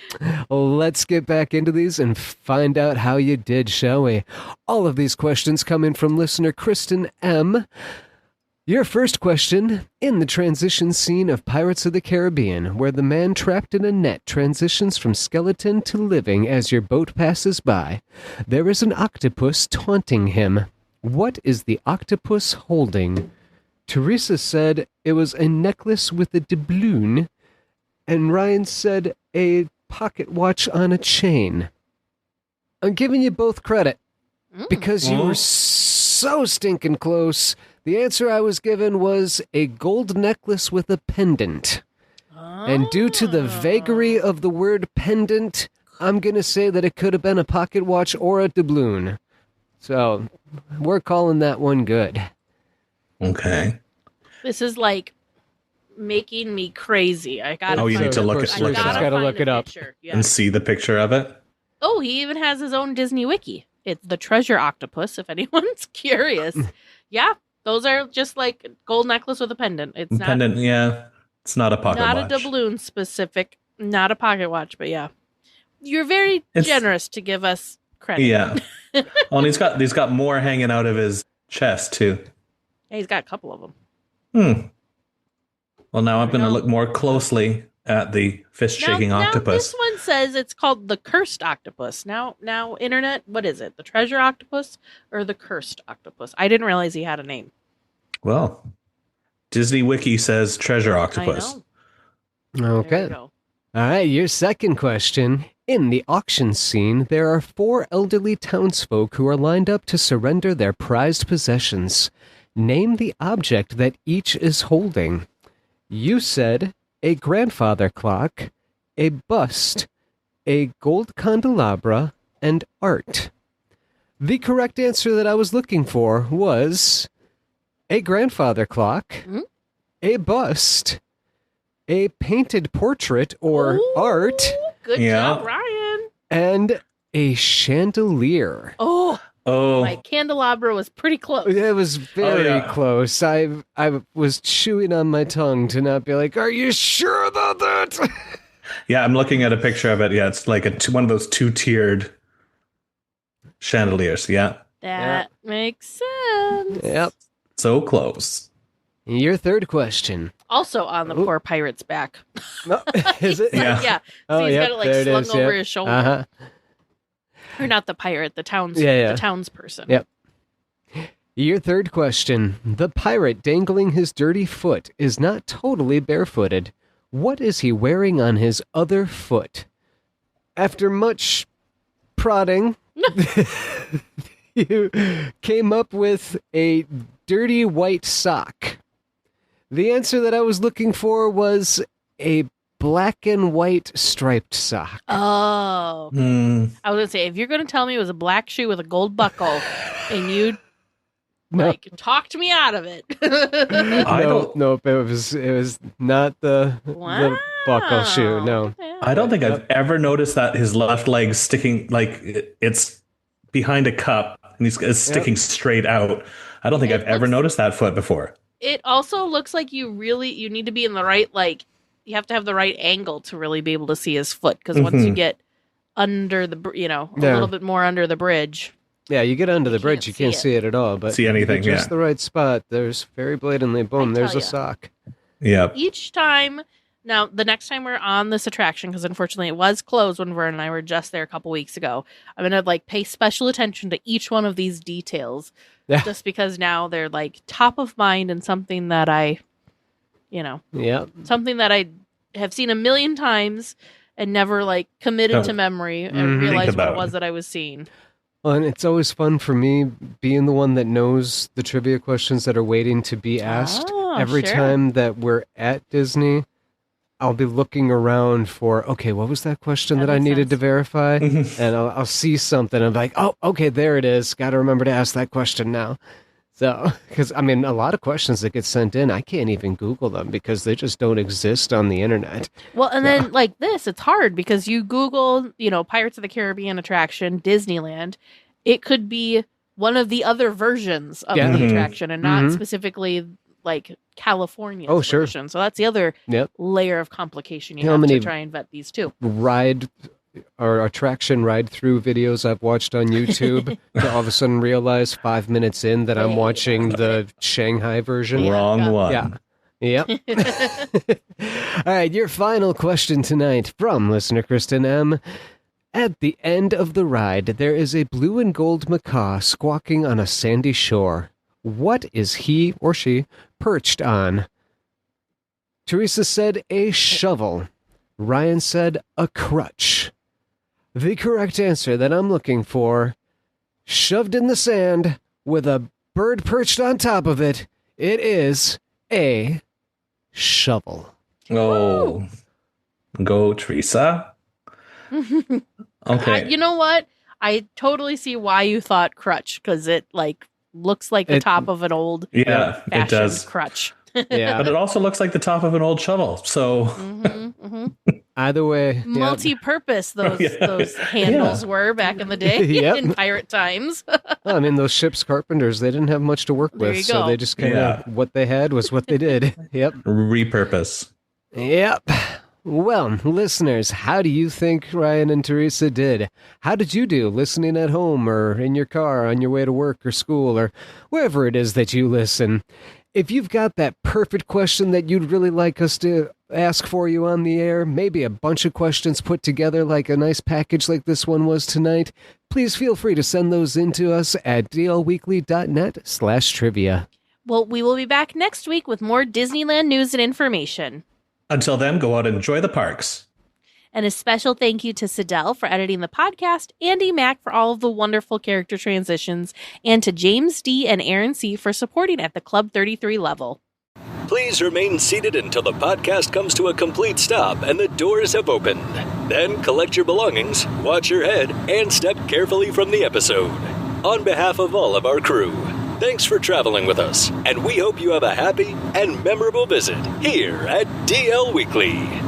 let's get back into these and find out how you did, shall we? All of these questions come in from listener Kristen M. Your first question: in the transition scene of Pirates of the Caribbean, where the man trapped in a net transitions from skeleton to living as your boat passes by, there is an octopus taunting him. What is the octopus holding? Teresa said it was a necklace with a doubloon, and Ryan said a pocket watch on a chain. I'm giving you both credit, because you were so stinking close. The answer I was given was a gold necklace with a pendant. And due to the vagary of the word pendant, I'm going to say that it could have been a pocket watch or a doubloon. So, we're calling that one good. Okay. This is like making me crazy. I gotta. You need to look it up. Gotta look it up and see the picture of it. Oh, he even has his own Disney wiki. It's the Treasure Octopus. If anyone's curious, yeah. Those are just like gold necklace with a pendant. It's not pendant, yeah. It's not a pocket watch. Not a doubloon specific, not a pocket watch, but yeah. You're very generous to give us credit. Yeah. And he's got more hanging out of his chest too. Yeah, he's got a couple of them. Well, now I'm going to look more closely at the fist-shaking octopus. Now this one says it's called the Cursed Octopus. Now, internet, what is it? The Treasure Octopus or the Cursed Octopus? I didn't realize he had a name. Well, Disney Wiki says Treasure Octopus. I know. Okay. All right, your second question. In the auction scene, there are 4 elderly townsfolk who are lined up to surrender their prized possessions. Name the object that each is holding. You said a grandfather clock, a bust, a gold candelabra, and art. The correct answer that I was looking for was a grandfather clock, a bust, a painted portrait or art. Good job, Ryan. And a chandelier. Oh, my candelabra was pretty close. It was very close. I was chewing on my tongue to not be like, are you sure about that? Yeah, I'm looking at a picture of it. Yeah, it's like one of those 2-tiered chandeliers. Yeah. That makes sense. Yep. So close. Your third question. Also on the poor pirate's back. No, is it? Yeah. So he's got it like slung over his shoulder. Uh-huh. Or not the pirate, the towns, the townsperson. Yep. Your third question. The pirate dangling his dirty foot is not totally barefooted. What is he wearing on his other foot? After much prodding, you came up with a dirty white sock. The answer that I was looking for was a black and white striped sock. Oh. I was going to say, if you're going to tell me it was a black shoe with a gold buckle and you talked me out of it. Nope, it was not the buckle shoe, no. I don't think I've ever noticed that his left leg sticking, like it's behind a cup and it's sticking straight out. I don't think I've ever noticed that foot before. It also looks like you need to be in the right, you have to have the right angle to really be able to see his foot. Because once you get under the, a little bit more under the bridge. Yeah, you get under the bridge, you can't see it at all. But see anything, just the right spot. There's very blatantly, boom, there's a sock. Yeah. Each time, now the next time we're on this attraction, because unfortunately it was closed when Vern and I were just there a couple weeks ago, I'm going to pay special attention to each one of these details. Yeah. Just because now they're top of mind and something that I, something that I have seen a million times and never committed to memory and realized what it was that I was seeing. Well, and it's always fun for me being the one that knows the trivia questions that are waiting to be asked. Every time that we're at Disney, I'll be looking around for, okay, what was that question that I needed to verify? And I'll see something. I'm like, oh, okay, there it is. Got to remember to ask that question now. So, because, I mean, a lot of questions that get sent in, I can't even Google them because they just don't exist on the internet. Well, and then like this, it's hard because you Google, Pirates of the Caribbean attraction, Disneyland. It could be one of the other versions of the attraction and not specifically like California's version. So that's the other layer of complication you have to try and vet these too. Attraction ride-through videos I've watched on YouTube to all of a sudden realize 5 minutes in that I'm watching the Shanghai version. Wrong one. Yeah. Yep. All right, your final question tonight from listener Kristen M. At the end of the ride, there is a blue and gold macaw squawking on a sandy shore. What is he or she perched on? Teresa said a shovel. Ryan said a crutch. The correct answer that I'm looking for, shoved in the sand with a bird perched on top of it, it is a shovel. Oh, go Teresa. Okay. You know what? I totally see why you thought crutch, because it looks like the top of an old it does crutch. Yeah, but it also looks like the top of an old shovel. So either way, multi-purpose those handles were back in the day in pirate times. Well, I mean, those ship's carpenters, they didn't have much to work with, so they just kind of what they had was what they did. Yep, repurpose. Yep. Well, listeners, how do you think Ryan and Teresa did? How did you do listening at home or in your car on your way to work or school or wherever it is that you listen? If you've got that perfect question that you'd really like us to ask for you on the air, maybe a bunch of questions put together like a nice package like this one was tonight, please feel free to send those in to us at dlweekly.net/trivia. Well, we will be back next week with more Disneyland news and information. Until then, go out and enjoy the parks. And a special thank you to Sidel for editing the podcast, Andy Mack for all of the wonderful character transitions, and to James D. and Aaron C. for supporting at the Club 33 level. Please remain seated until the podcast comes to a complete stop and the doors have opened. Then collect your belongings, watch your head, and step carefully from the episode. On behalf of all of our crew, thanks for traveling with us, and we hope you have a happy and memorable visit here at DL Weekly.